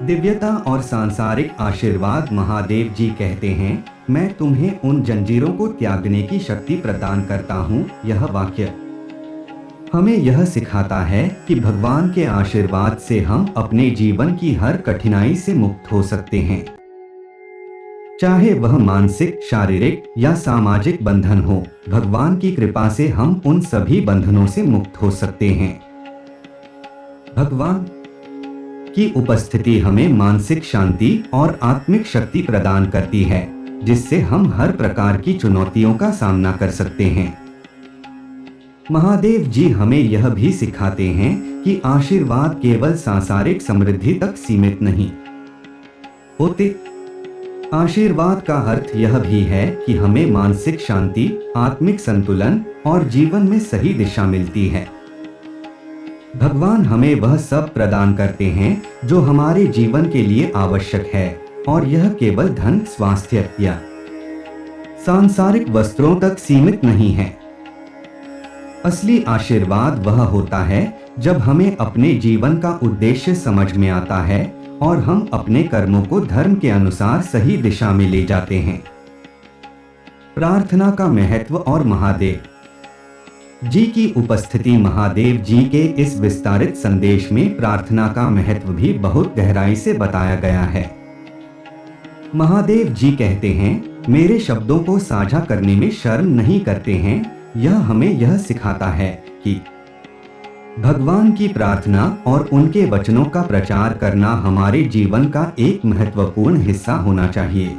दिव्यता और सांसारिक आशीर्वाद। महादेव जी कहते हैं, मैं तुम्हें उन जंजीरों को त्यागने की शक्ति प्रदान करता हूँ। यह वाक्य हमें यह सिखाता है कि भगवान के आशीर्वाद से हम अपने जीवन की हर कठिनाई से मुक्त हो सकते हैं, चाहे वह मानसिक, शारीरिक या सामाजिक बंधन हो। भगवान की कृपा से हम उन सभी बंधनों से मुक्त हो सकते हैं। भगवान की उपस्थिति हमें मानसिक शांति और आत्मिक शक्ति प्रदान करती है, जिससे हम हर प्रकार की चुनौतियों का सामना कर सकते हैं। महादेव जी हमें यह भी सिखाते हैं कि आशीर्वाद केवल सांसारिक समृद्धि तक सीमित नहीं होते। आशीर्वाद का अर्थ यह भी है कि हमें मानसिक शांति, आत्मिक संतुलन और जीवन में सही दिशा मिलती है। भगवान हमें वह सब प्रदान करते हैं जो हमारे जीवन के लिए आवश्यक है, और यह केवल धन, स्वास्थ्य या सांसारिक वस्त्रों तक सीमित नहीं है। असली आशीर्वाद वह होता है जब हमें अपने जीवन का उद्देश्य समझ में आता है और हम अपने कर्मों को धर्म के अनुसार सही दिशा में ले जाते हैं। प्रार्थना का महत्व और महादेव जी की उपस्थिति। महादेव जी के इस विस्तारित संदेश में प्रार्थना का महत्व भी बहुत गहराई से बताया गया है। महादेव जी कहते हैं, मेरे शब्दों को साझा करने में शर्म नहीं करते हैं। यह हमें यह सिखाता है कि भगवान की प्रार्थना और उनके वचनों का प्रचार करना हमारे जीवन का एक महत्वपूर्ण हिस्सा होना चाहिए।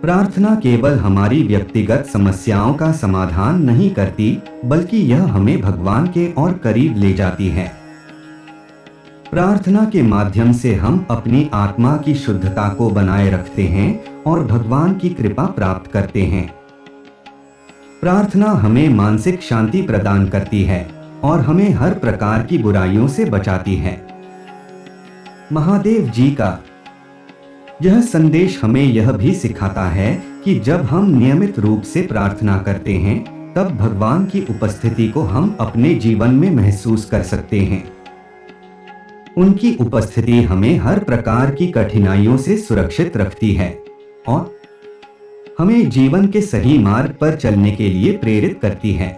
प्रार्थना केवल हमारी व्यक्तिगत समस्याओं का समाधान नहीं करती, बल्कि यह हमें भगवान के और करीब ले जाती है। प्रार्थना के माध्यम से हम अपनी आत्मा की शुद्धता को बनाए रखते हैं और भगवान की कृपा प्राप्त करते हैं। प्रार्थना हमें मानसिक शांति प्रदान करती है और हमें हर प्रकार की बुराइयों से बचाती है। महादेव जी का यह संदेश हमें यह भी सिखाता है कि जब हम नियमित रूप से प्रार्थना करते हैं, तब भगवान की उपस्थिति को हम अपने जीवन में महसूस कर सकते हैं। उनकी उपस्थिति हमें हर प्रकार की कठिनाइयों से सुरक्षित रखती है और हमें जीवन के सही मार्ग पर चलने के लिए प्रेरित करती है।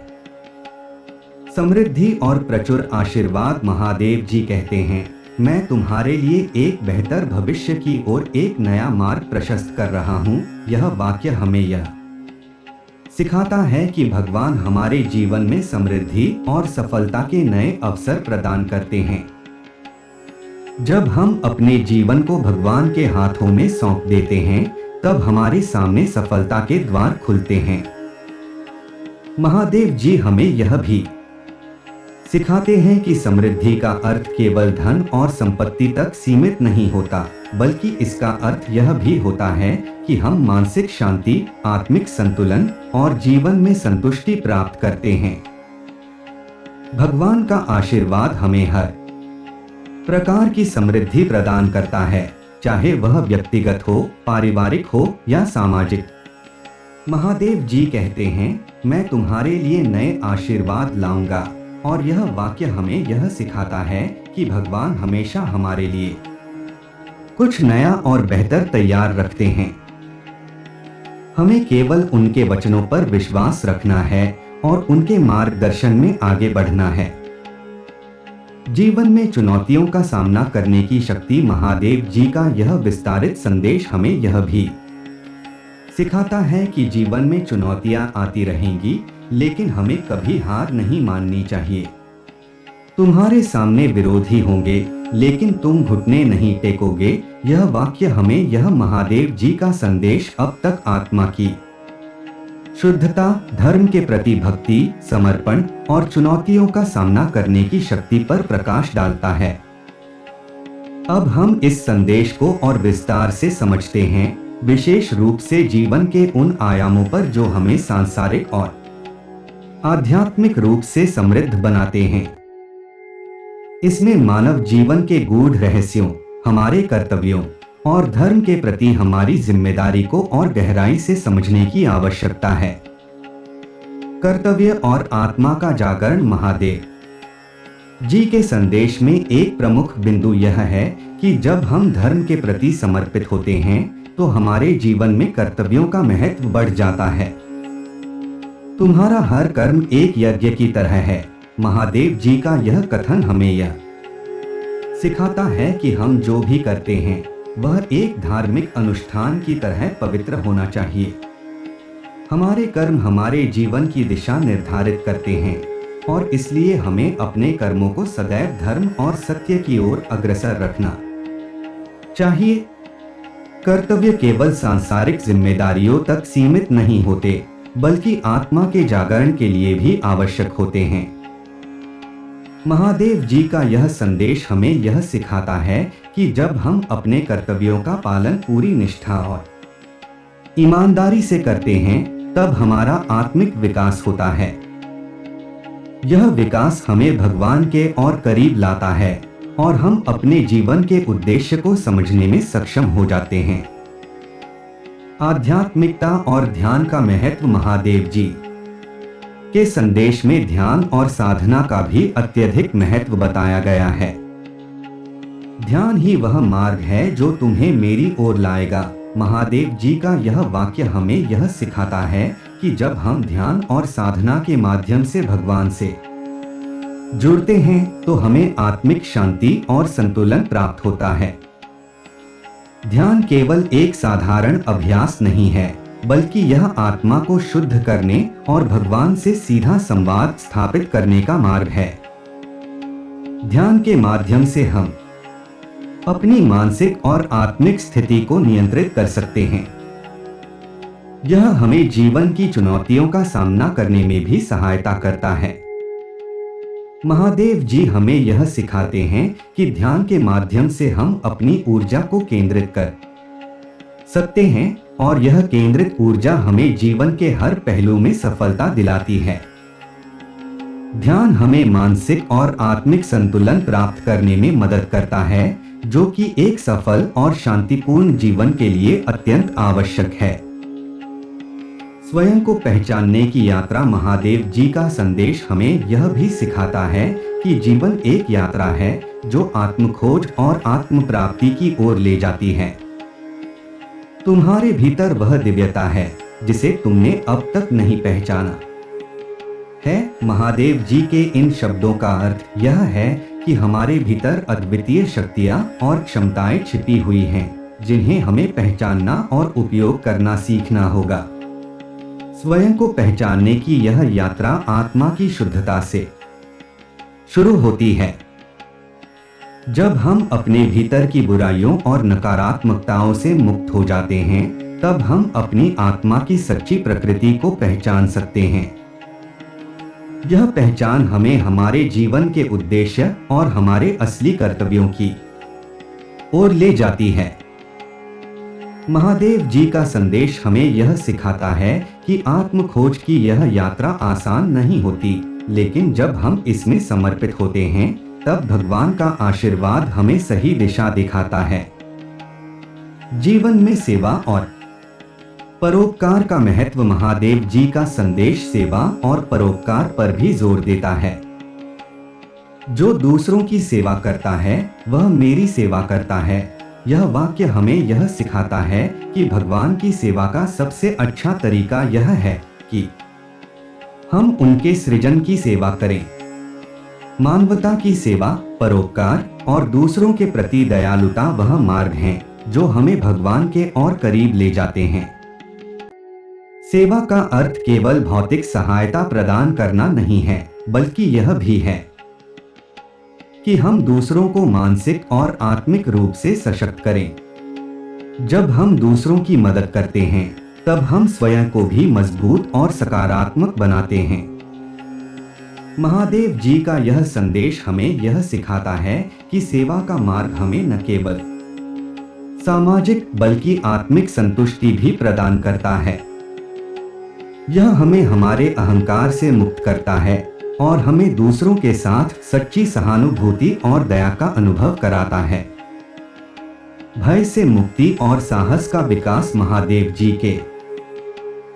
समृद्धि और प्रचुर आशीर्वाद। महादेव जी कहते हैं, मैं तुम्हारे लिए एक बेहतर भविष्य की ओर एक नया मार्ग प्रशस्त कर रहा हूँ। यह वाक्य हमें यह सिखाता है कि भगवान हमारे जीवन में समृद्धि और सफलता के नए अवसर प्रदान करते हैं। जब हम अपने जीवन को भगवान के हाथों में सौंप देते हैं, तब हमारे सामने सफलता के द्वार खुलते हैं। महादेव जी हमें यह भी सिखाते हैं कि समृद्धि का अर्थ केवल धन और संपत्ति तक सीमित नहीं होता, बल्कि इसका अर्थ यह भी होता है कि हम मानसिक शांति, आत्मिक संतुलन और जीवन में संतुष्टि प्राप्त करते हैं। भगवान का आशीर्वाद हमें हर प्रकार की समृद्धि प्रदान करता है, चाहे वह व्यक्तिगत हो, पारिवारिक हो या सामाजिक। महादेव जी कहते हैं, मैं तुम्हारे लिए नए आशीर्वाद लाऊंगा, और यह वाक्य हमें यह सिखाता है कि भगवान हमेशा हमारे लिए कुछ नया और बेहतर तैयार रखते हैं। हमें केवल उनके वचनों पर विश्वास रखना है और उनके मार्गदर्शन में आगे बढ़ना है। जीवन में चुनौतियों का सामना करने की शक्ति। महादेव जी का यह विस्तारित संदेश हमें यह भी सिखाता है कि जीवन में चुनौतियां आती रहेंगी, लेकिन हमें कभी हार नहीं माननी चाहिए। तुम्हारे सामने विरोधी होंगे, लेकिन तुम घुटने नहीं टेकोगे। यह वाक्य हमें यह महादेव जी का संदेश अब तक आत्मा की शुद्धता, धर्म के प्रति भक्ति, समर्पण और चुनौतियों का सामना करने की शक्ति पर प्रकाश डालता है। अब हम इस संदेश को और विस्तार से समझते हैं, विशेष रूप से जीवन के उन आयामों पर जो हमें सांसारिक और आध्यात्मिक रूप से समृद्ध बनाते हैं। इसमें मानव जीवन के गूढ़ रहस्यों, हमारे कर्तव्यों और धर्म के प्रति हमारी जिम्मेदारी को और गहराई से समझने की आवश्यकता है। कर्तव्य और आत्मा का जागरण। महादेव जी के संदेश में एक प्रमुख बिंदु यह है कि जब हम धर्म के प्रति समर्पित होते हैं तो हमारे जीवन में कर्तव्यों का महत्व बढ़ जाता है। तुम्हारा हर कर्म एक यज्ञ की तरह है। महादेव जी का यह कथन हमें यह सिखाता है कि हम जो भी करते हैं वह एक धार्मिक अनुष्ठान की तरह पवित्र होना चाहिए। हमारे कर्म हमारे जीवन की दिशा निर्धारित करते हैं और इसलिए हमें अपने कर्मों को सदैव धर्म और सत्य की ओर अग्रसर रखना चाहिए। कर्तव्य केवल सांसारिक जिम्मेदारियों तक सीमित नहीं होते, बल्कि आत्मा के जागरण के लिए भी आवश्यक होते हैं। महादेव जी का यह संदेश हमें यह सिखाता है कि जब हम अपने कर्तव्यों का पालन पूरी निष्ठा और ईमानदारी से करते हैं तब हमारा आत्मिक विकास होता है। यह विकास हमें भगवान के और करीब लाता है और हम अपने जीवन के उद्देश्य को समझने में सक्षम हो जाते हैं। आध्यात्मिकता और ध्यान का महत्व। महादेव जी के संदेश में ध्यान और साधना का भी अत्यधिक महत्व बताया गया है। ध्यान ही वह मार्ग है जो तुम्हें मेरी ओर लाएगा। महादेव जी का यह वाक्य हमें यह सिखाता है कि जब हम ध्यान और साधना के माध्यम से भगवान से जुड़ते हैं तो हमें आत्मिक शांति और संतुलन प्राप्त होता है। ध्यान केवल एक साधारण अभ्यास नहीं है, बल्कि यह आत्मा को शुद्ध करने और भगवान से सीधा संवाद स्थापित करने का मार्ग है। ध्यान के माध्यम से हम अपनी मानसिक और आत्मिक स्थिति को नियंत्रित कर सकते हैं। यह हमें जीवन की चुनौतियों का सामना करने में भी सहायता करता है। महादेव जी हमें यह सिखाते हैं कि ध्यान के माध्यम से हम अपनी ऊर्जा को केंद्रित कर सकते हैं और यह केंद्रित ऊर्जा हमें जीवन के हर पहलू में सफलता दिलाती है। ध्यान हमें मानसिक और आत्मिक संतुलन प्राप्त करने में मदद करता है, जो कि एक सफल और शांतिपूर्ण जीवन के लिए अत्यंत आवश्यक है। स्वयं को पहचानने की यात्रा। महादेव जी का संदेश हमें यह भी सिखाता है कि जीवन एक यात्रा है जो आत्मखोज और आत्म प्राप्ति की ओर ले जाती है। तुम्हारे भीतर वह दिव्यता है जिसे तुमने अब तक नहीं पहचाना है। महादेव जी के इन शब्दों का अर्थ यह है कि हमारे भीतर अद्वितीय शक्तियां और क्षमताएं छिपी हुई हैं, जिन्हें हमें पहचानना और उपयोग करना सीखना होगा। स्वयं को पहचानने की यह यात्रा आत्मा की शुद्धता से शुरू होती है। जब हम अपने भीतर की बुराइयों और नकारात्मकताओं से मुक्त हो जाते हैं, तब हम अपनी आत्मा की सच्ची प्रकृति को पहचान सकते हैं। यह पहचान हमें हमारे जीवन के उद्देश्य और हमारे असली कर्तव्यों की ओर ले जाती है। महादेव जी का संदेश हमें यह सिखाता है कि आत्म खोज की यह यात्रा आसान नहीं होती, लेकिन जब हम इसमें समर्पित होते हैं तब भगवान का आशीर्वाद हमें सही दिशा दिखाता है। जीवन में सेवा और परोपकार का महत्व। महादेव जी का संदेश सेवा और परोपकार पर भी जोर देता है। जो दूसरों की सेवा करता है वह मेरी सेवा करता है। यह वाक्य हमें यह सिखाता है कि भगवान की सेवा का सबसे अच्छा तरीका यह है कि हम उनके सृजन की सेवा करें। मानवता की सेवा, परोपकार और दूसरों के प्रति दयालुता वह मार्ग हैं जो हमें भगवान के और करीब ले जाते हैं। सेवा का अर्थ केवल भौतिक सहायता प्रदान करना नहीं है, बल्कि यह भी है कि हम दूसरों को मानसिक और आत्मिक रूप से सशक्त करें। जब हम दूसरों की मदद करते हैं, तब हम स्वयं को भी मजबूत और सकारात्मक बनाते हैं। महादेव जी का यह संदेश हमें यह सिखाता है कि सेवा का मार्ग हमें न केवल सामाजिक बल्कि आत्मिक संतुष्टि भी प्रदान करता है। यह हमें हमारे अहंकार से मुक्त करता है और हमें दूसरों के साथ सच्ची सहानुभूति और दया का अनुभव कराता है। भय से मुक्ति और साहस का विकास। महादेव जी के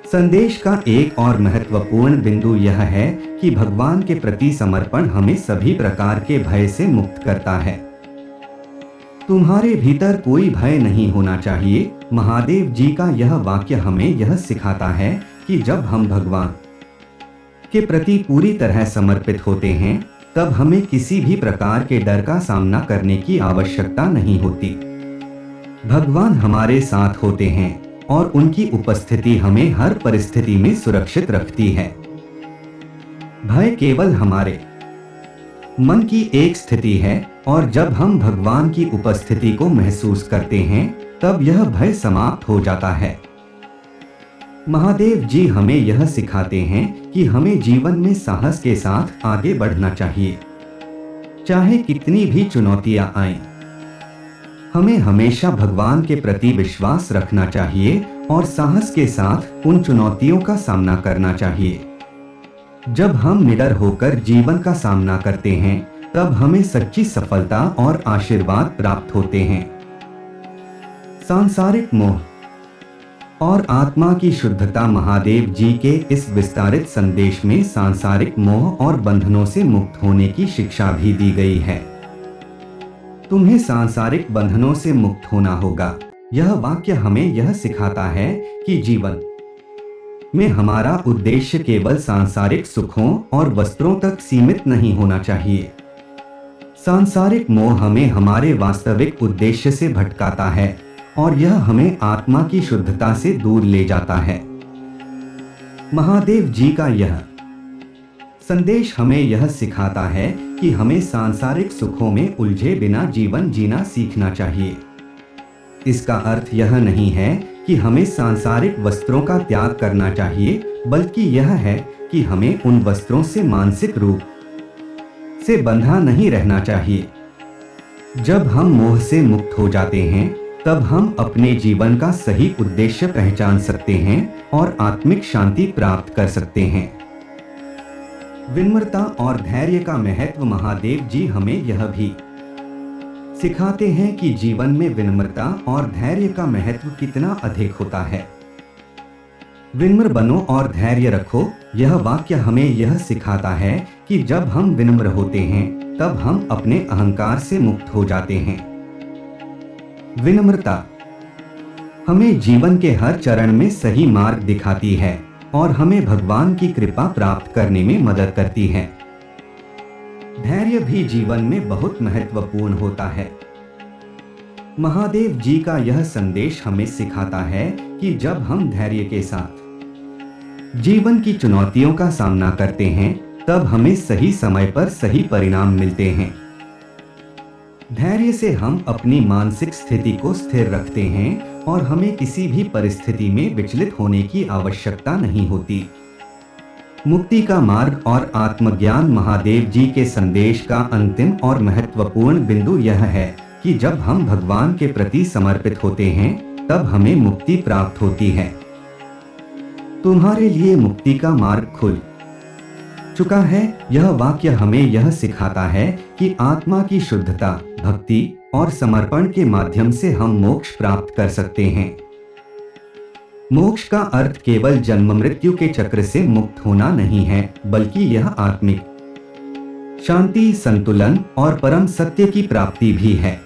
संदेश का एक और महत्वपूर्ण बिंदु यह है कि भगवान के प्रति समर्पण हमें सभी प्रकार के भय से मुक्त करता है। तुम्हारे भीतर कोई भय नहीं होना चाहिए। महादेव जी का यह वाक्य हमें यह सिखाता है कि जब हम भगवान के प्रति पूरी तरह समर्पित होते हैं, तब हमें किसी भी प्रकार के डर का सामना करने की आवश्यकता नहीं होती। भगवान हमारे साथ होते हैं और उनकी उपस्थिति हमें हर परिस्थिति में सुरक्षित रखती है। भय केवल हमारे मन की एक स्थिति है और जब हम भगवान की उपस्थिति को महसूस करते हैं, तब यह भय समाप्त हो जाता है। महादेव जी हमें यह सिखाते हैं कि हमें जीवन में साहस के साथ आगे बढ़ना चाहिए, चाहे कितनी भी चुनौतियां आएं। हमें हमेशा भगवान के प्रति विश्वास रखना चाहिए और साहस के साथ उन चुनौतियों का सामना करना चाहिए। जब हम निडर होकर जीवन का सामना करते हैं, तब हमें सच्ची सफलता और आशीर्वाद प्राप्त होते हैं। सांसारिक मोह और आत्मा की शुद्धता। महादेव जी के इस विस्तारित संदेश में सांसारिक मोह और बंधनों से मुक्त होने की शिक्षा भी दी गई है। तुम्हें सांसारिक बंधनों से मुक्त होना होगा। यह वाक्य हमें यह सिखाता है कि जीवन में हमारा उद्देश्य केवल सांसारिक सुखों और वस्त्रों तक सीमित नहीं होना चाहिए। सांसारिक मोह हमें हमारे वास्तविक उद्देश्य से भटकाता है और यह हमें आत्मा की शुद्धता से दूर ले जाता है। महादेव जी का यह संदेश हमें यह सिखाता है कि हमें सांसारिक सुखों में उलझे बिना जीवन जीना सीखना चाहिए। इसका अर्थ यह नहीं है कि हमें सांसारिक वस्त्रों का त्याग करना चाहिए, बल्कि यह है कि हमें उन वस्त्रों से मानसिक रूप से बंधा नहीं रहना चाहिए। जब हम मोह से मुक्त हो जाते हैं, तब हम अपने जीवन का सही उद्देश्य पहचान सकते हैं और आत्मिक शांति प्राप्त कर सकते हैं। विनम्रता और धैर्य का महत्व। महादेव जी हमें यह भी सिखाते हैं कि जीवन में विनम्रता और धैर्य का महत्व कितना अधिक होता है। विनम्र बनो और धैर्य रखो। यह वाक्य हमें यह सिखाता है कि जब हम विनम्र होते हैं, तब हम अपने अहंकार से मुक्त हो जाते हैं। विनम्रता हमें जीवन के हर चरण में सही मार्ग दिखाती है और हमें भगवान की कृपा प्राप्त करने में मदद करती है। धैर्य भी जीवन में बहुत महत्वपूर्ण होता है। महादेव जी का यह संदेश हमें सिखाता है कि जब हम धैर्य के साथ जीवन की चुनौतियों का सामना करते हैं, तब हमें सही समय पर सही परिणाम मिलते हैं। धैर्य से हम अपनी मानसिक स्थिति को स्थिर रखते हैं और हमें किसी भी परिस्थिति में विचलित होने की आवश्यकता नहीं होती। मुक्ति का मार्ग और आत्मज्ञान। महादेव जी के संदेश का अंतिम और महत्वपूर्ण बिंदु यह है कि जब हम भगवान के प्रति समर्पित होते हैं, तब हमें मुक्ति प्राप्त होती है। तुम्हारे लिए मुक्ति का मार्ग खुल चुका है। यह वाक्य हमें यह सिखाता है कि आत्मा की शुद्धता, भक्ति और समर्पण के माध्यम से हम मोक्ष प्राप्त कर सकते हैं। मोक्ष का अर्थ केवल जन्म मृत्यु के चक्र से मुक्त होना नहीं है, बल्कि यह आत्मिक शांति, संतुलन और परम सत्य की प्राप्ति भी है।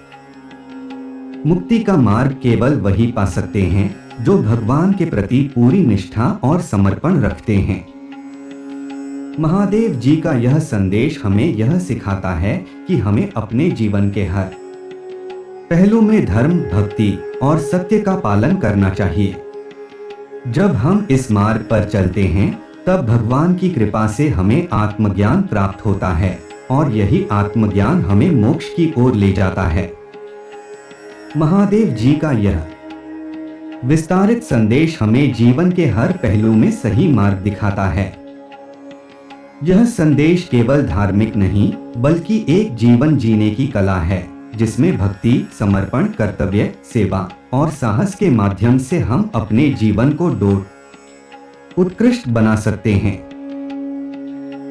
मुक्ति का मार्ग केवल वही पा सकते हैं जो भगवान के प्रति पूरी निष्ठा और समर्पण रखते हैं। महादेव जी का यह संदेश हमें यह सिखाता है कि हमें अपने जीवन के हर पहलू में धर्म, भक्ति और सत्य का पालन करना चाहिए। जब हम इस मार्ग पर चलते हैं, तब भगवान की कृपा से हमें आत्मज्ञान प्राप्त होता है और यही आत्मज्ञान हमें मोक्ष की ओर ले जाता है। महादेव जी का यह विस्तारित संदेश हमें जीवन के हर पहलू में सही मार्ग दिखाता है। यह संदेश केवल धार्मिक नहीं, बल्कि एक जीवन जीने की कला है, जिसमें भक्ति, समर्पण, कर्तव्य, सेवा और साहस के माध्यम से हम अपने जीवन को उत्कृष्ट बना सकते हैं।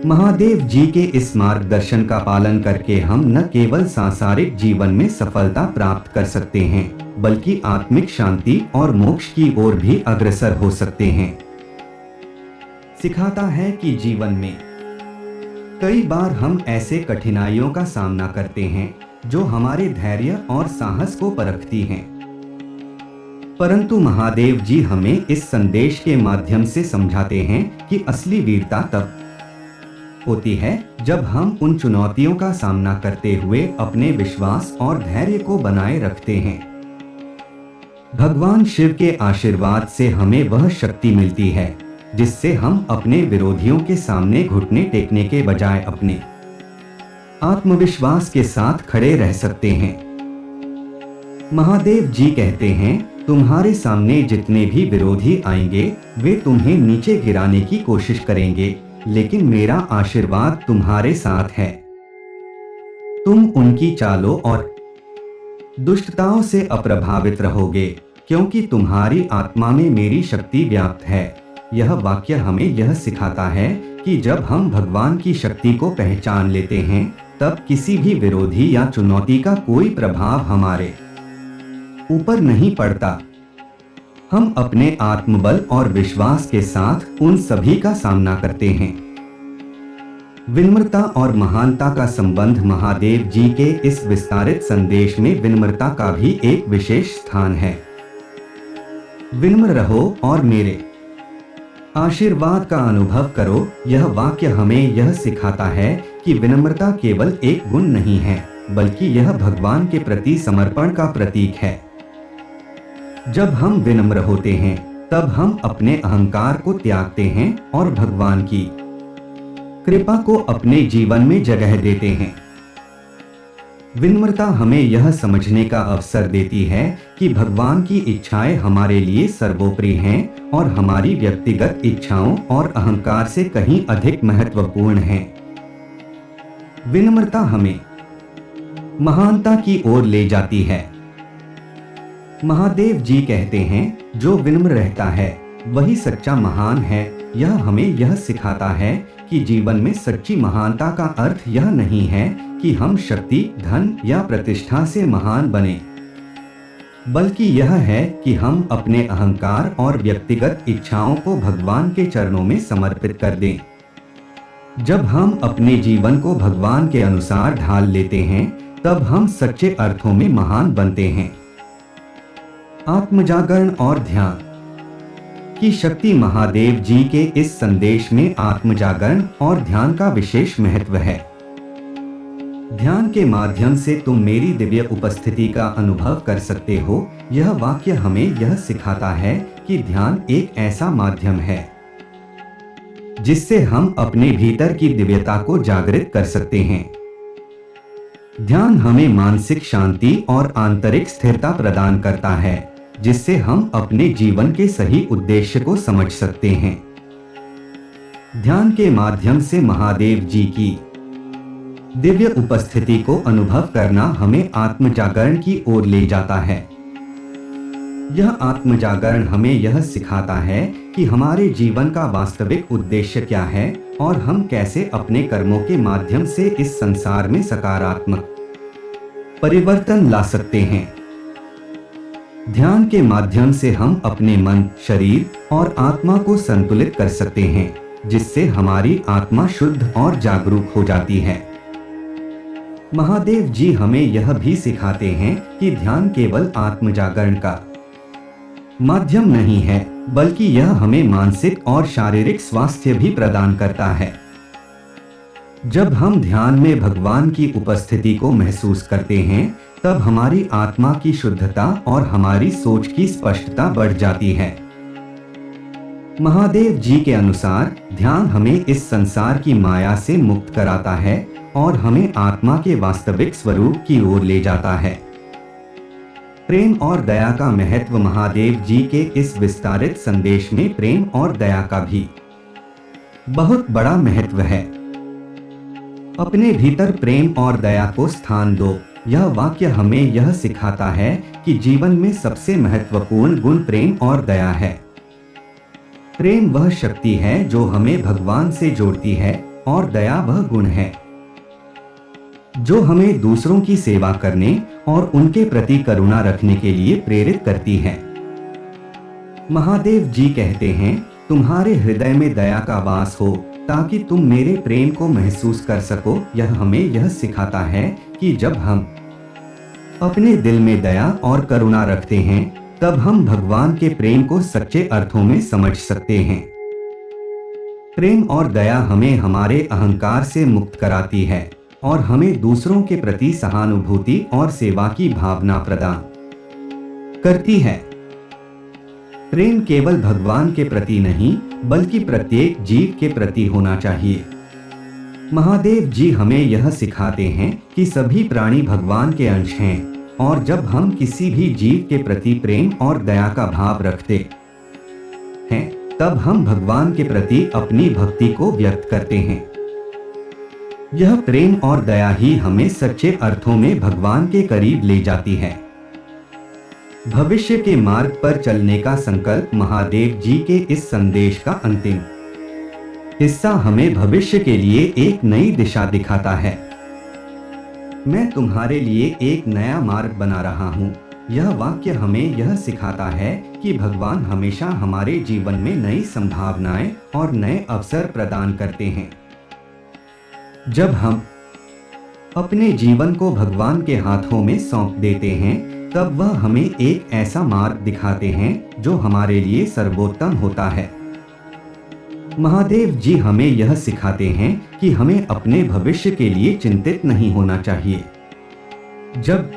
महादेव जी के इस मार्गदर्शन का पालन करके हम न केवल सांसारिक जीवन में सफलता प्राप्त कर सकते हैं, बल्कि आत्मिक शांति और मोक्ष की ओर भी अग्रसर हो सकते हैं। सिखाता है कि जीवन में कई बार हम ऐसे कठिनाइयों का सामना करते हैं जो हमारे धैर्य और साहस को परखती हैं। परंतु महादेव जी हमें इस संदेश के माध्यम से समझाते हैं कि असली वीरता तब होती है जब हम उन चुनौतियों का सामना करते हुए अपने विश्वास और धैर्य को बनाए रखते हैं। भगवान शिव के आशीर्वाद से हमें वह शक्ति मिलती है जिससे हम अपने विरोधियों के सामने घुटने टेकने के बजाय अपने आत्मविश्वास के साथ खड़े रह सकते हैं। महादेव जी कहते हैं, तुम्हारे सामने जितने भी विरोधी आएंगे वे तुम्हें नीचे गिराने की कोशिश करेंगे, लेकिन मेरा आशीर्वाद तुम्हारे साथ है। तुम उनकी चालों और दुष्टताओं से अप्रभावित रहोगे, क्योंकि तुम्हारी आत्मा में मेरी शक्ति व्याप्त है। यह वाक्य हमें यह सिखाता है कि जब हम भगवान की शक्ति को पहचान लेते हैं, तब किसी भी विरोधी या चुनौती का कोई प्रभाव हमारे ऊपर नहीं पड़ता। हम अपने आत्मबल और विश्वास के साथ उन सभी का सामना करते हैं। विनम्रता और महानता का संबंध महादेव जी के इस विस्तारित संदेश में विनम्रता का भी एक विशेष स्थान है। विनम्र रहो और मेरे आशीर्वाद का अनुभव करो। यह वाक्य हमें यह सिखाता है कि विनम्रता केवल एक गुण नहीं है, बल्कि यह भगवान के प्रति समर्पण का प्रतीक है। जब हम विनम्र होते हैं, तब हम अपने अहंकार को त्यागते हैं और भगवान की कृपा को अपने जीवन में जगह देते हैं। विनम्रता हमें यह समझने का अवसर देती है कि भगवान की इच्छाएं हमारे लिए सर्वोपरि हैं और हमारी व्यक्तिगत इच्छाओं और अहंकार से कहीं अधिक महत्वपूर्ण हैं। विनम्रता हमें महानता की ओर ले जाती है। महादेव जी कहते हैं, जो विनम्र रहता है वही सच्चा महान है। यह हमें यह सिखाता है कि जीवन में सच्ची महानता का अर्थ यह नहीं है कि हम शक्ति, धन या प्रतिष्ठा से महान बने, बल्कि यह है कि हम अपने अहंकार और व्यक्तिगत इच्छाओं को भगवान के चरणों में समर्पित कर दें। जब हम अपने जीवन को भगवान के अनुसार ढाल लेते हैं, तब हम सच्चे अर्थों में महान बनते हैं। आत्मजागरण और ध्यान की शक्ति। महादेव जी के इस संदेश में आत्मजागरण और ध्यान का विशेष महत्व है। ध्यान के माध्यम से तुम मेरी दिव्य उपस्थिति का अनुभव कर सकते हो। यह वाक्य हमें यह सिखाता है कि ध्यान एक ऐसा माध्यम है जिससे हम अपने भीतर की दिव्यता को जागृत कर सकते हैं। ध्यान हमें मानसिक शांति और आंतरिक स्थिरता प्रदान करता है, जिससे हम अपने जीवन के सही उद्देश्य को समझ सकते हैं। ध्यान के माध्यम से महादेव जी की दिव्य उपस्थिति को अनुभव करना हमें आत्मजागरण की ओर ले जाता है। यह आत्मजागरण हमें यह सिखाता है कि हमारे जीवन का वास्तविक उद्देश्य क्या है और हम कैसे अपने कर्मों के माध्यम से इस संसार में सकारात्मक परिवर्तन ला सकते हैं। ध्यान के माध्यम से हम अपने मन, शरीर और आत्मा को संतुलित कर सकते हैं, जिससे हमारी आत्मा शुद्ध और जागरूक हो जाती है। महादेव जी हमें यह भी सिखाते हैं कि ध्यान केवल आत्मजागरण का माध्यम नहीं है, बल्कि यह हमें मानसिक और शारीरिक स्वास्थ्य भी प्रदान करता है। जब हम ध्यान में भगवान की उपस्थिति को महसूस करते हैं, तब हमारी आत्मा की शुद्धता और हमारी सोच की स्पष्टता बढ़ जाती है। महादेव जी के अनुसार ध्यान हमें इस संसार की माया से मुक्त कराता है और हमें आत्मा के वास्तविक स्वरूप की ओर ले जाता है। प्रेम और दया का महत्व। महादेव जी के इस विस्तारित संदेश में प्रेम और दया का भी बहुत बड़ा महत्व है। अपने भीतर प्रेम और दया को स्थान दो। यह वाक्य हमें यह सिखाता है कि जीवन में सबसे महत्वपूर्ण गुण प्रेम और दया है। प्रेम वह शक्ति है जो हमें भगवान से जोड़ती है और दया वह गुण है जो हमें दूसरों की सेवा करने और उनके प्रति करुणा रखने के लिए प्रेरित करती है। महादेव जी कहते हैं, तुम्हारे हृदय में दया का वास हो, ताकि तुम मेरे प्रेम को महसूस कर सको। यह हमें यह सिखाता है कि जब हम अपने दिल में दया और करुणा रखते हैं, तब हम भगवान के प्रेम को सच्चे अर्थों में समझ सकते हैं। प्रेम और दया हमें हमारे अहंकार से मुक्त कराती है और हमें दूसरों के प्रति सहानुभूति और सेवा की भावना प्रदान करती है। प्रेम केवल भगवान के प्रति नहीं, बल्कि प्रत्येक जीव के प्रति होना चाहिए। महादेव जी हमें यह सिखाते हैं कि सभी प्राणी भगवान के अंश हैं, और जब हम किसी भी जीव के प्रति प्रेम और दया का भाव रखते हैं, तब हम भगवान के प्रति अपनी भक्ति को व्यक्त करते हैं। यह प्रेम और दया ही हमें सच्चे अर्थों में भगवान के करीब ले जाती है। भविष्य के मार्ग पर चलने का संकल्प महादेव जी के इस संदेश का अंतिम हिस्सा हमें भविष्य के लिए एक नई दिशा दिखाता है। मैं तुम्हारे लिए एक नया मार्ग बना रहा हूँ। यह वाक्य हमें यह सिखाता है कि भगवान हमेशा हमारे जीवन में नई संभावनाएं और नए अवसर प्रदान करते हैं। जब हम अपने जीवन को भगवान के हाथों में सौंप देते हैं, तब वह हमें एक ऐसा मार्ग दिखाते हैं जो हमारे लिए सर्वोत्तम होता है। महादेव जी हमें यह सिखाते हैं कि हमें अपने भविष्य के लिए चिंतित नहीं होना चाहिए। जब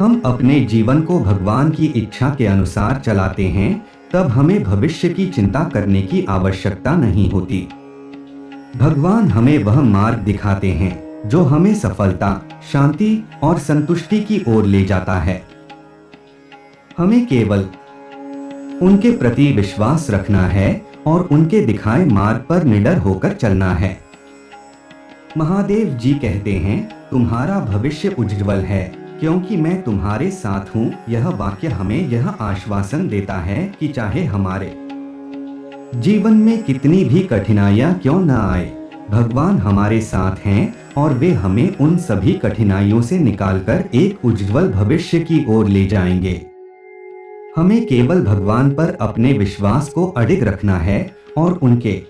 हम अपने जीवन को भगवान की इच्छा के अनुसार चलाते हैं, तब हमें भविष्य की चिंता करने की आवश्यकता नहीं होती। भगवान हमें वह मार्ग दिखाते हैं जो हमें सफलता, शांति और संतुष्टि की ओर ले जाता है। हमें केवल उनके प्रति विश्वास रखना है और उनके दिखाए मार्ग पर निडर होकर चलना है। महादेव जी कहते हैं, तुम्हारा भविष्य उज्ज्वल है, क्योंकि मैं तुम्हारे साथ हूँ। यह वाक्य हमें यह आश्वासन देता है कि चाहे हमारे जीवन में कितनी भी कठिनाइयां क्यों न आए, भगवान हमारे साथ हैं और वे हमें उन सभी कठिनाइयों से निकालकर एक उज्जवल भविष्य की ओर ले जाएंगे। हमें केवल भगवान पर अपने विश्वास को अडिग रखना है और उनके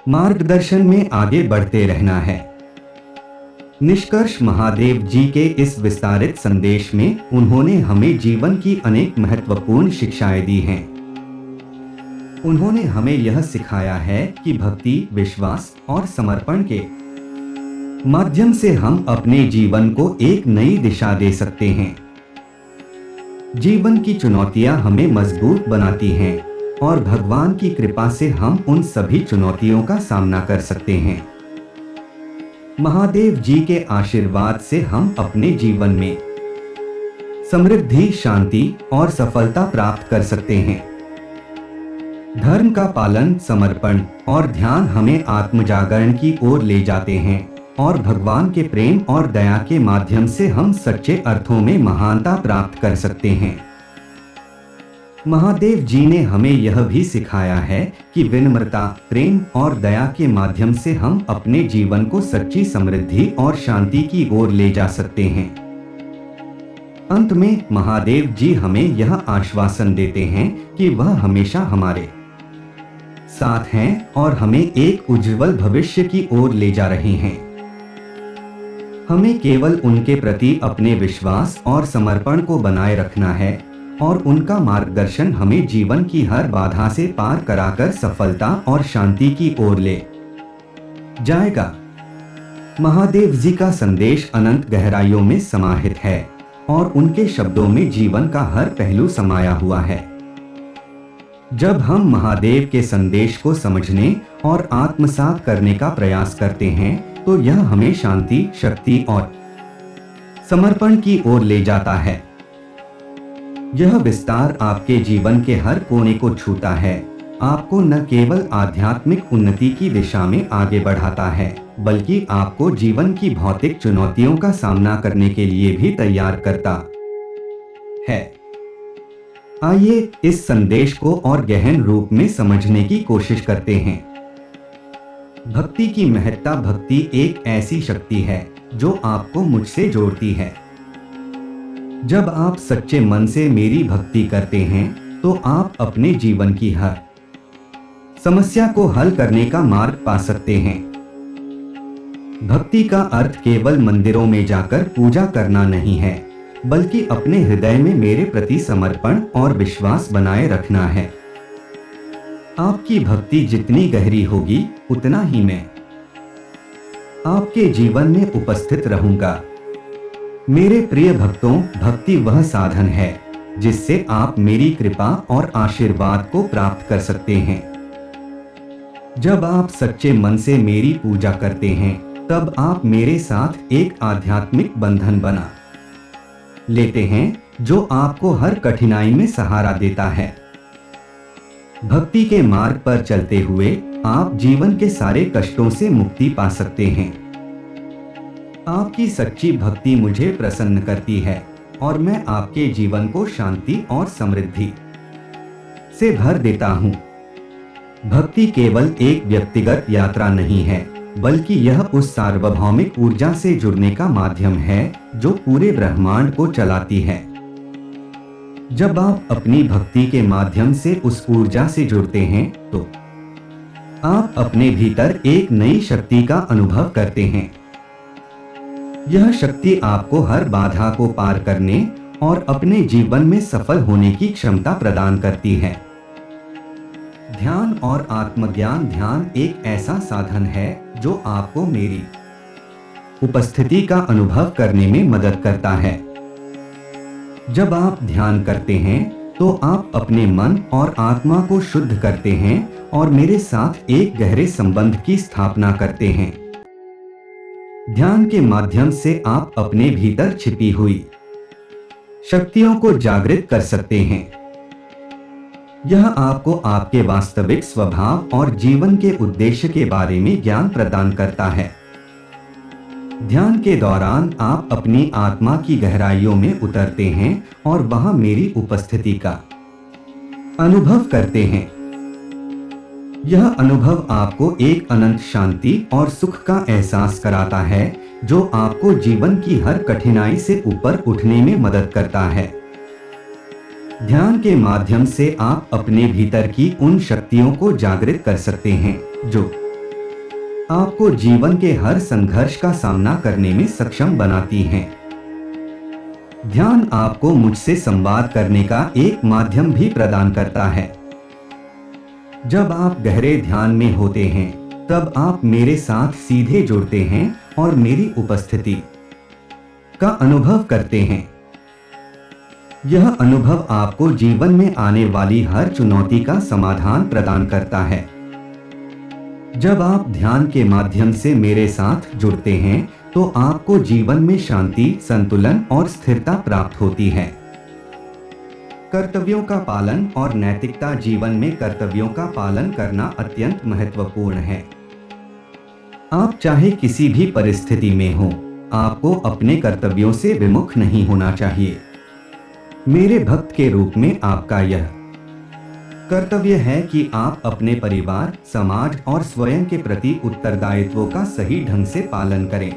मार्गदर्शन में आगे बढ़ते रहना है। निष्कर्ष, महादेव जी के इस विस्तारित संदेश में उन्होंने हमें जीवन की अनेक महत्वपूर्ण शिक्षाएं दी हैं। उन्होंने हमें यह सिखाया है कि भक्ति, विश्वास और समर्पण के माध्यम से हम अपने जीवन को एक नई दिशा दे सकते हैं। जीवन की चुनौतियां हमें मजबूत बनाती हैं और भगवान की कृपा से हम उन सभी चुनौतियों का सामना कर सकते हैं। महादेव जी के आशीर्वाद से हम अपने जीवन में समृद्धि, शांति और सफलता प्राप्त कर सकते हैं। धर्म का पालन, समर्पण और ध्यान हमें आत्मजागरण की ओर ले जाते हैं और भगवान के प्रेम और दया के माध्यम से हम सच्चे अर्थों में महानता प्राप्त कर सकते हैं। महादेव जी ने हमें यह भी सिखाया है कि विनम्रता, प्रेम और दया के माध्यम से हम अपने जीवन को सच्ची समृद्धि और शांति की ओर ले जा सकते हैं। अंत में महादेव जी हमें यह आश्वासन देते हैं कि वह हमेशा हमारे साथ हैं और हमें एक उज्जवल भविष्य की ओर ले जा रहे हैं। हमें केवल उनके प्रति अपने विश्वास और समर्पण को बनाए रखना है और उनका मार्गदर्शन हमें जीवन की हर बाधा से पार कराकर सफलता और शांति की ओर ले जाएगा। महादेव जी का संदेश अनंत गहराइयों में समाहित है और उनके शब्दों में जीवन का हर पहलू समाया हुआ है। जब हम महादेव के संदेश को समझने और आत्मसात करने का प्रयास करते हैं, तो यह हमें शांति, शक्ति और समर्पण की ओर ले जाता है। यह विस्तार आपके जीवन के हर कोने को छूता है, आपको न केवल आध्यात्मिक उन्नति की दिशा में आगे बढ़ाता है, बल्कि आपको जीवन की भौतिक चुनौतियों का सामना करने के लिए भी तैयार करता है। आइए इस संदेश को और गहन रूप में समझने की कोशिश करते हैं। भक्ति की महत्ता। भक्ति एक ऐसी शक्ति है जो आपको मुझसे जोड़ती है। जब आप सच्चे मन से मेरी भक्ति करते हैं, तो आप अपने जीवन की हर समस्या को हल करने का मार्ग पा सकते हैं। भक्ति का अर्थ केवल मंदिरों में जाकर पूजा करना नहीं है, बल्कि अपने हृदय में मेरे प्रति समर्पण और विश्वास बनाए रखना है। आपकी भक्ति जितनी गहरी होगी, उतना ही मैं आपके जीवन में उपस्थित रहूंगा। मेरे प्रिय भक्तों, भक्ति वह साधन है जिससे आप मेरी कृपा और आशीर्वाद को प्राप्त कर सकते हैं। जब आप सच्चे मन से मेरी पूजा करते हैं, तब आप मेरे साथ एक आध्यात्मिक बंधन बना लेते हैं, जो आपको हर कठिनाई में सहारा देता है। भक्ति के मार्ग पर चलते हुए आप जीवन के सारे कष्टों से मुक्ति पा सकते हैं। आपकी सच्ची भक्ति मुझे प्रसन्न करती है और मैं आपके जीवन को शांति और समृद्धि से भर देता हूँ। भक्ति केवल एक व्यक्तिगत यात्रा नहीं है, बल्कि यह उस सार्वभौमिक ऊर्जा से जुड़ने का माध्यम है जो पूरे ब्रह्मांड को चलाती है। जब आप अपनी भक्ति के माध्यम से उस ऊर्जा से जुड़ते हैं, तो आप अपने भीतर एक नई शक्ति का अनुभव करते हैं। यह शक्ति आपको हर बाधा को पार करने और अपने जीवन में सफल होने की क्षमता प्रदान करती है। ध्यान और आत्मज्ञान। ध्यान एक ऐसा साधन है जो आपको मेरी उपस्थिति का अनुभव करने में मदद करता है। जब आप ध्यान करते हैं, तो आप अपने मन और आत्मा को शुद्ध करते हैं और मेरे साथ एक गहरे संबंध की स्थापना करते हैं। ध्यान के माध्यम से आप अपने भीतर छिपी हुई शक्तियों को जागृत कर सकते हैं। यह आपको आपके वास्तविक स्वभाव और जीवन के उद्देश्य के बारे में ज्ञान प्रदान करता है। ध्यान के दौरान आप अपनी आत्मा की गहराइयों में उतरते हैं और वहां मेरी उपस्थिति का अनुभव करते हैं। यह अनुभव आपको एक अनंत शांति और सुख का एहसास कराता है, जो आपको जीवन की हर कठिनाई से ऊपर उठने में मदद करता है। ध्यान के माध्यम से आप अपने भीतर की उन शक्तियों को जागृत कर सकते हैं जो आपको जीवन के हर संघर्ष का सामना करने में सक्षम बनाती हैं। ध्यान आपको मुझसे संवाद करने का एक माध्यम भी प्रदान करता है। जब आप गहरे ध्यान में होते हैं, तब आप मेरे साथ सीधे जुड़ते हैं और मेरी उपस्थिति का अनुभव करते हैं। यह अनुभव आपको जीवन में आने वाली हर चुनौती का समाधान प्रदान करता है। जब आप ध्यान के माध्यम से मेरे साथ जुड़ते हैं, तो आपको जीवन में शांति, संतुलन और स्थिरता प्राप्त होती है। कर्तव्यों का पालन और नैतिकता। जीवन में कर्तव्यों का पालन करना अत्यंत महत्वपूर्ण है। आप चाहे किसी भी परिस्थिति में हो, आपको अपने कर्तव्यों से विमुख नहीं होना चाहिए। मेरे भक्त के रूप में आपका यह कर्तव्य है कि आप अपने परिवार, समाज और स्वयं के प्रति उत्तरदायित्वों का सही ढंग से पालन करें।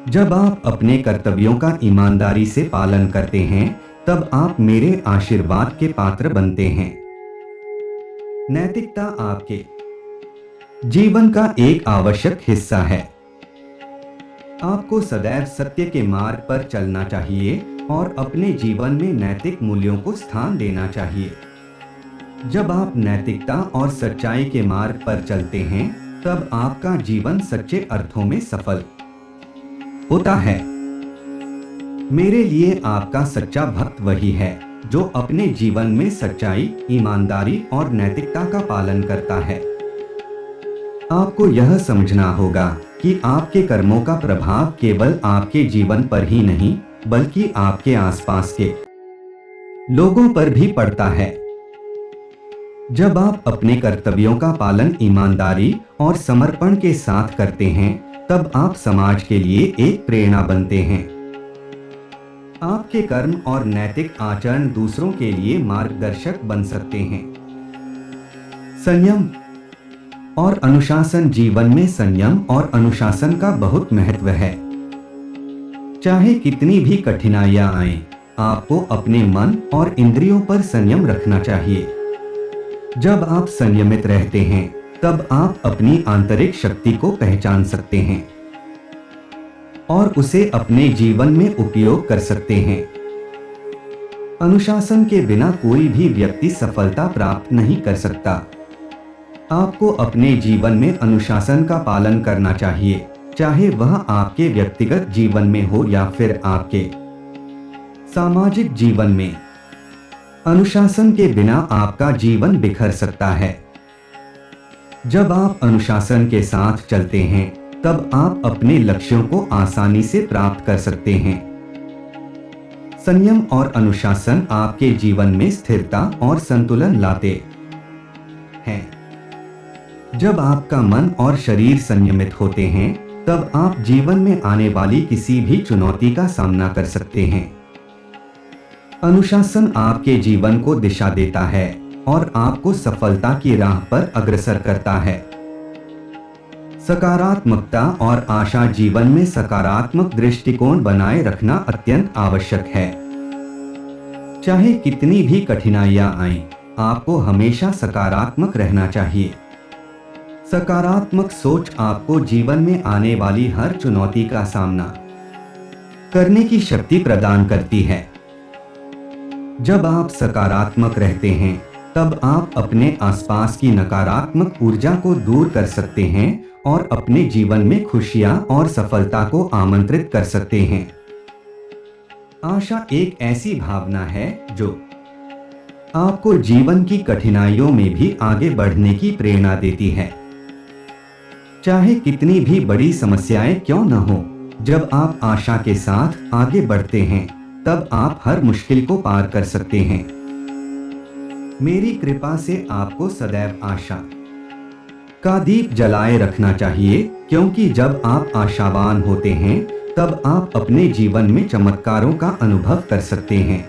जब आप अपने कर्तव्यों का ईमानदारी से पालन करते हैं, तब आप मेरे आशीर्वाद के पात्र बनते हैं। नैतिकता आपके जीवन का एक आवश्यक हिस्सा है। आपको सदैव सत्य के मार्ग पर चलना चाहिए और अपने जीवन में नैतिक मूल्यों को स्थान देना चाहिए। जब आप नैतिकता और सच्चाई के मार्ग पर चलते हैं, तब आपका जीवन सच्चे अर्थों में सफल होता है। मेरे लिए आपका सच्चा भक्त वही है जो अपने जीवन में सच्चाई, ईमानदारी और नैतिकता का पालन करता है। आपको यह समझना होगा कि आपके कर्मों का प्रभाव केवल आपके जीवन पर ही नहीं, बल्कि आपके आसपास के लोगों पर भी पड़ता है। जब आप अपने कर्तव्यों का पालन ईमानदारी और समर्पण के साथ करते हैं, तब आप समाज के लिए एक प्रेरणा बनते हैं। आपके कर्म और नैतिक आचरण दूसरों के लिए मार्गदर्शक बन सकते हैं। संयम और अनुशासन। जीवन में संयम और अनुशासन का बहुत महत्व है। चाहे कितनी भी कठिनाइयां आएं, आपको अपने मन और इंद्रियों पर संयम रखना चाहिए। जब आप संयमित रहते हैं तब आप अपनी आंतरिक शक्ति को पहचान सकते हैं और उसे अपने जीवन में उपयोग कर सकते हैं। अनुशासन के बिना कोई भी व्यक्ति सफलता प्राप्त नहीं कर सकता। आपको अपने जीवन में अनुशासन का पालन करना चाहिए, चाहे वह आपके व्यक्तिगत जीवन में हो या फिर आपके सामाजिक जीवन में। अनुशासन के बिना आपका जीवन बिखर सकता है। जब आप अनुशासन के साथ चलते हैं तब आप अपने लक्ष्यों को आसानी से प्राप्त कर सकते हैं। संयम और अनुशासन आपके जीवन में स्थिरता और संतुलन लाते हैं। जब आपका मन और शरीर संयमित होते हैं तब आप जीवन में आने वाली किसी भी चुनौती का सामना कर सकते हैं। अनुशासन आपके जीवन को दिशा देता है और आपको सफलता की राह पर अग्रसर करता है। सकारात्मकता और आशा जीवन में सकारात्मक दृष्टिकोण बनाए रखना अत्यंत आवश्यक है। चाहे कितनी भी कठिनाइयां आएं, आपको हमेशा सकारात्मक रहना चाहिए। सकारात्मक सोच आपको जीवन में आने वाली हर चुनौती का सामना करने की शक्ति प्रदान करती है। जब आप सकारात्मक रहते हैं तब आप अपने आसपास की नकारात्मक ऊर्जा को दूर कर सकते हैं और अपने जीवन में खुशियां और सफलता को आमंत्रित कर सकते हैं। आशा एक ऐसी भावना है जो आपको जीवन की कठिनाइयों में भी आगे बढ़ने की प्रेरणा देती है। चाहे कितनी भी बड़ी समस्याएं क्यों न हो, जब आप आशा के साथ आगे बढ़ते हैं तब आप हर मुश्किल को पार कर सकते हैं। मेरी कृपा से आपको सदैव आशा का दीप जलाए रखना चाहिए, क्योंकि जब आप आशावान होते हैं तब आप अपने जीवन में चमत्कारों का अनुभव कर सकते हैं।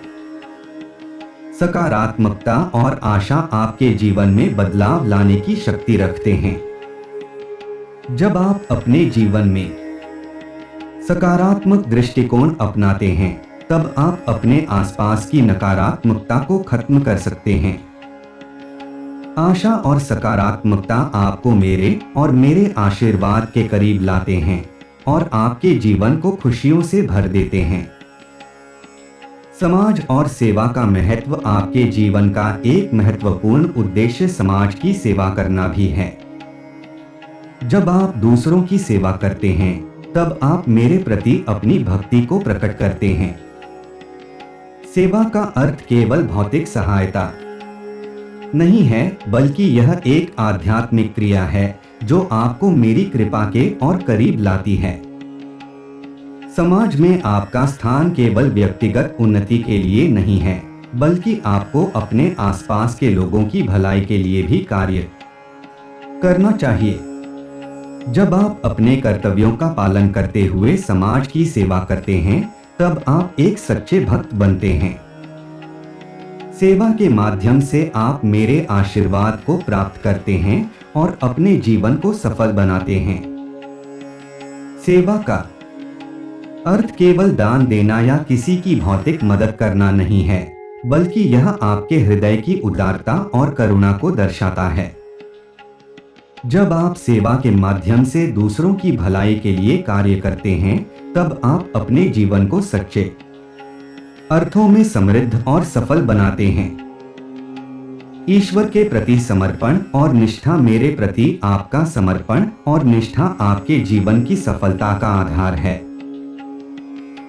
सकारात्मकता और आशा आपके जीवन में बदलाव लाने की शक्ति रखते हैं। जब आप अपने जीवन में सकारात्मक दृष्टिकोण अपनाते हैं तब आप अपने आसपास की नकारात्मकता को खत्म कर सकते हैं। आशा और सकारात्मकता आपको मेरे और मेरे आशीर्वाद के करीब लाते हैं और आपके जीवन को खुशियों से भर देते हैं। समाज और सेवा का महत्व आपके जीवन का एक महत्वपूर्ण उद्देश्य समाज की सेवा करना भी है। जब आप दूसरों की सेवा करते हैं तब आप मेरे प्रति अपनी भक्ति को प्रकट करते हैं। सेवा का अर्थ केवल भौतिक सहायता नहीं है, बल्कि यह एक आध्यात्मिक क्रिया है जो आपको मेरी कृपा के और करीब लाती है। समाज में आपका स्थान केवल व्यक्तिगत उन्नति के लिए नहीं है, बल्कि आपको अपने आसपास के लोगों की भलाई के लिए भी कार्य करना चाहिए। जब आप अपने कर्तव्यों का पालन करते हुए समाज की सेवा करते हैं तब आप एक सच्चे भक्त बनते हैं। सेवा के माध्यम से आप मेरे आशीर्वाद को प्राप्त करते हैं और अपने जीवन को सफल बनाते हैं। सेवा का अर्थ केवल दान देना या किसी की भौतिक मदद करना नहीं है, बल्कि यह आपके हृदय की उदारता और करुणा को दर्शाता है। जब आप सेवा के माध्यम से दूसरों की भलाई के लिए कार्य करते हैं तब आप अपने जीवन को सच्चे अर्थों में समृद्ध और सफल बनाते हैं। ईश्वर के प्रति समर्पण और निष्ठा मेरे प्रति आपका समर्पण और निष्ठा आपके जीवन की सफलता का आधार है।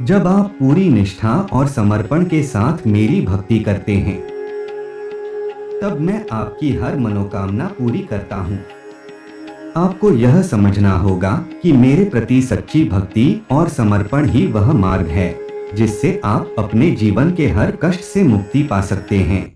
जब आप पूरी निष्ठा और समर्पण के साथ मेरी भक्ति करते हैं तब मैं आपकी हर मनोकामना पूरी करता हूँ। आपको यह समझना होगा कि मेरे प्रति सच्ची भक्ति और समर्पण ही वह मार्ग है जिससे आप अपने जीवन के हर कष्ट से मुक्ति पा सकते हैं।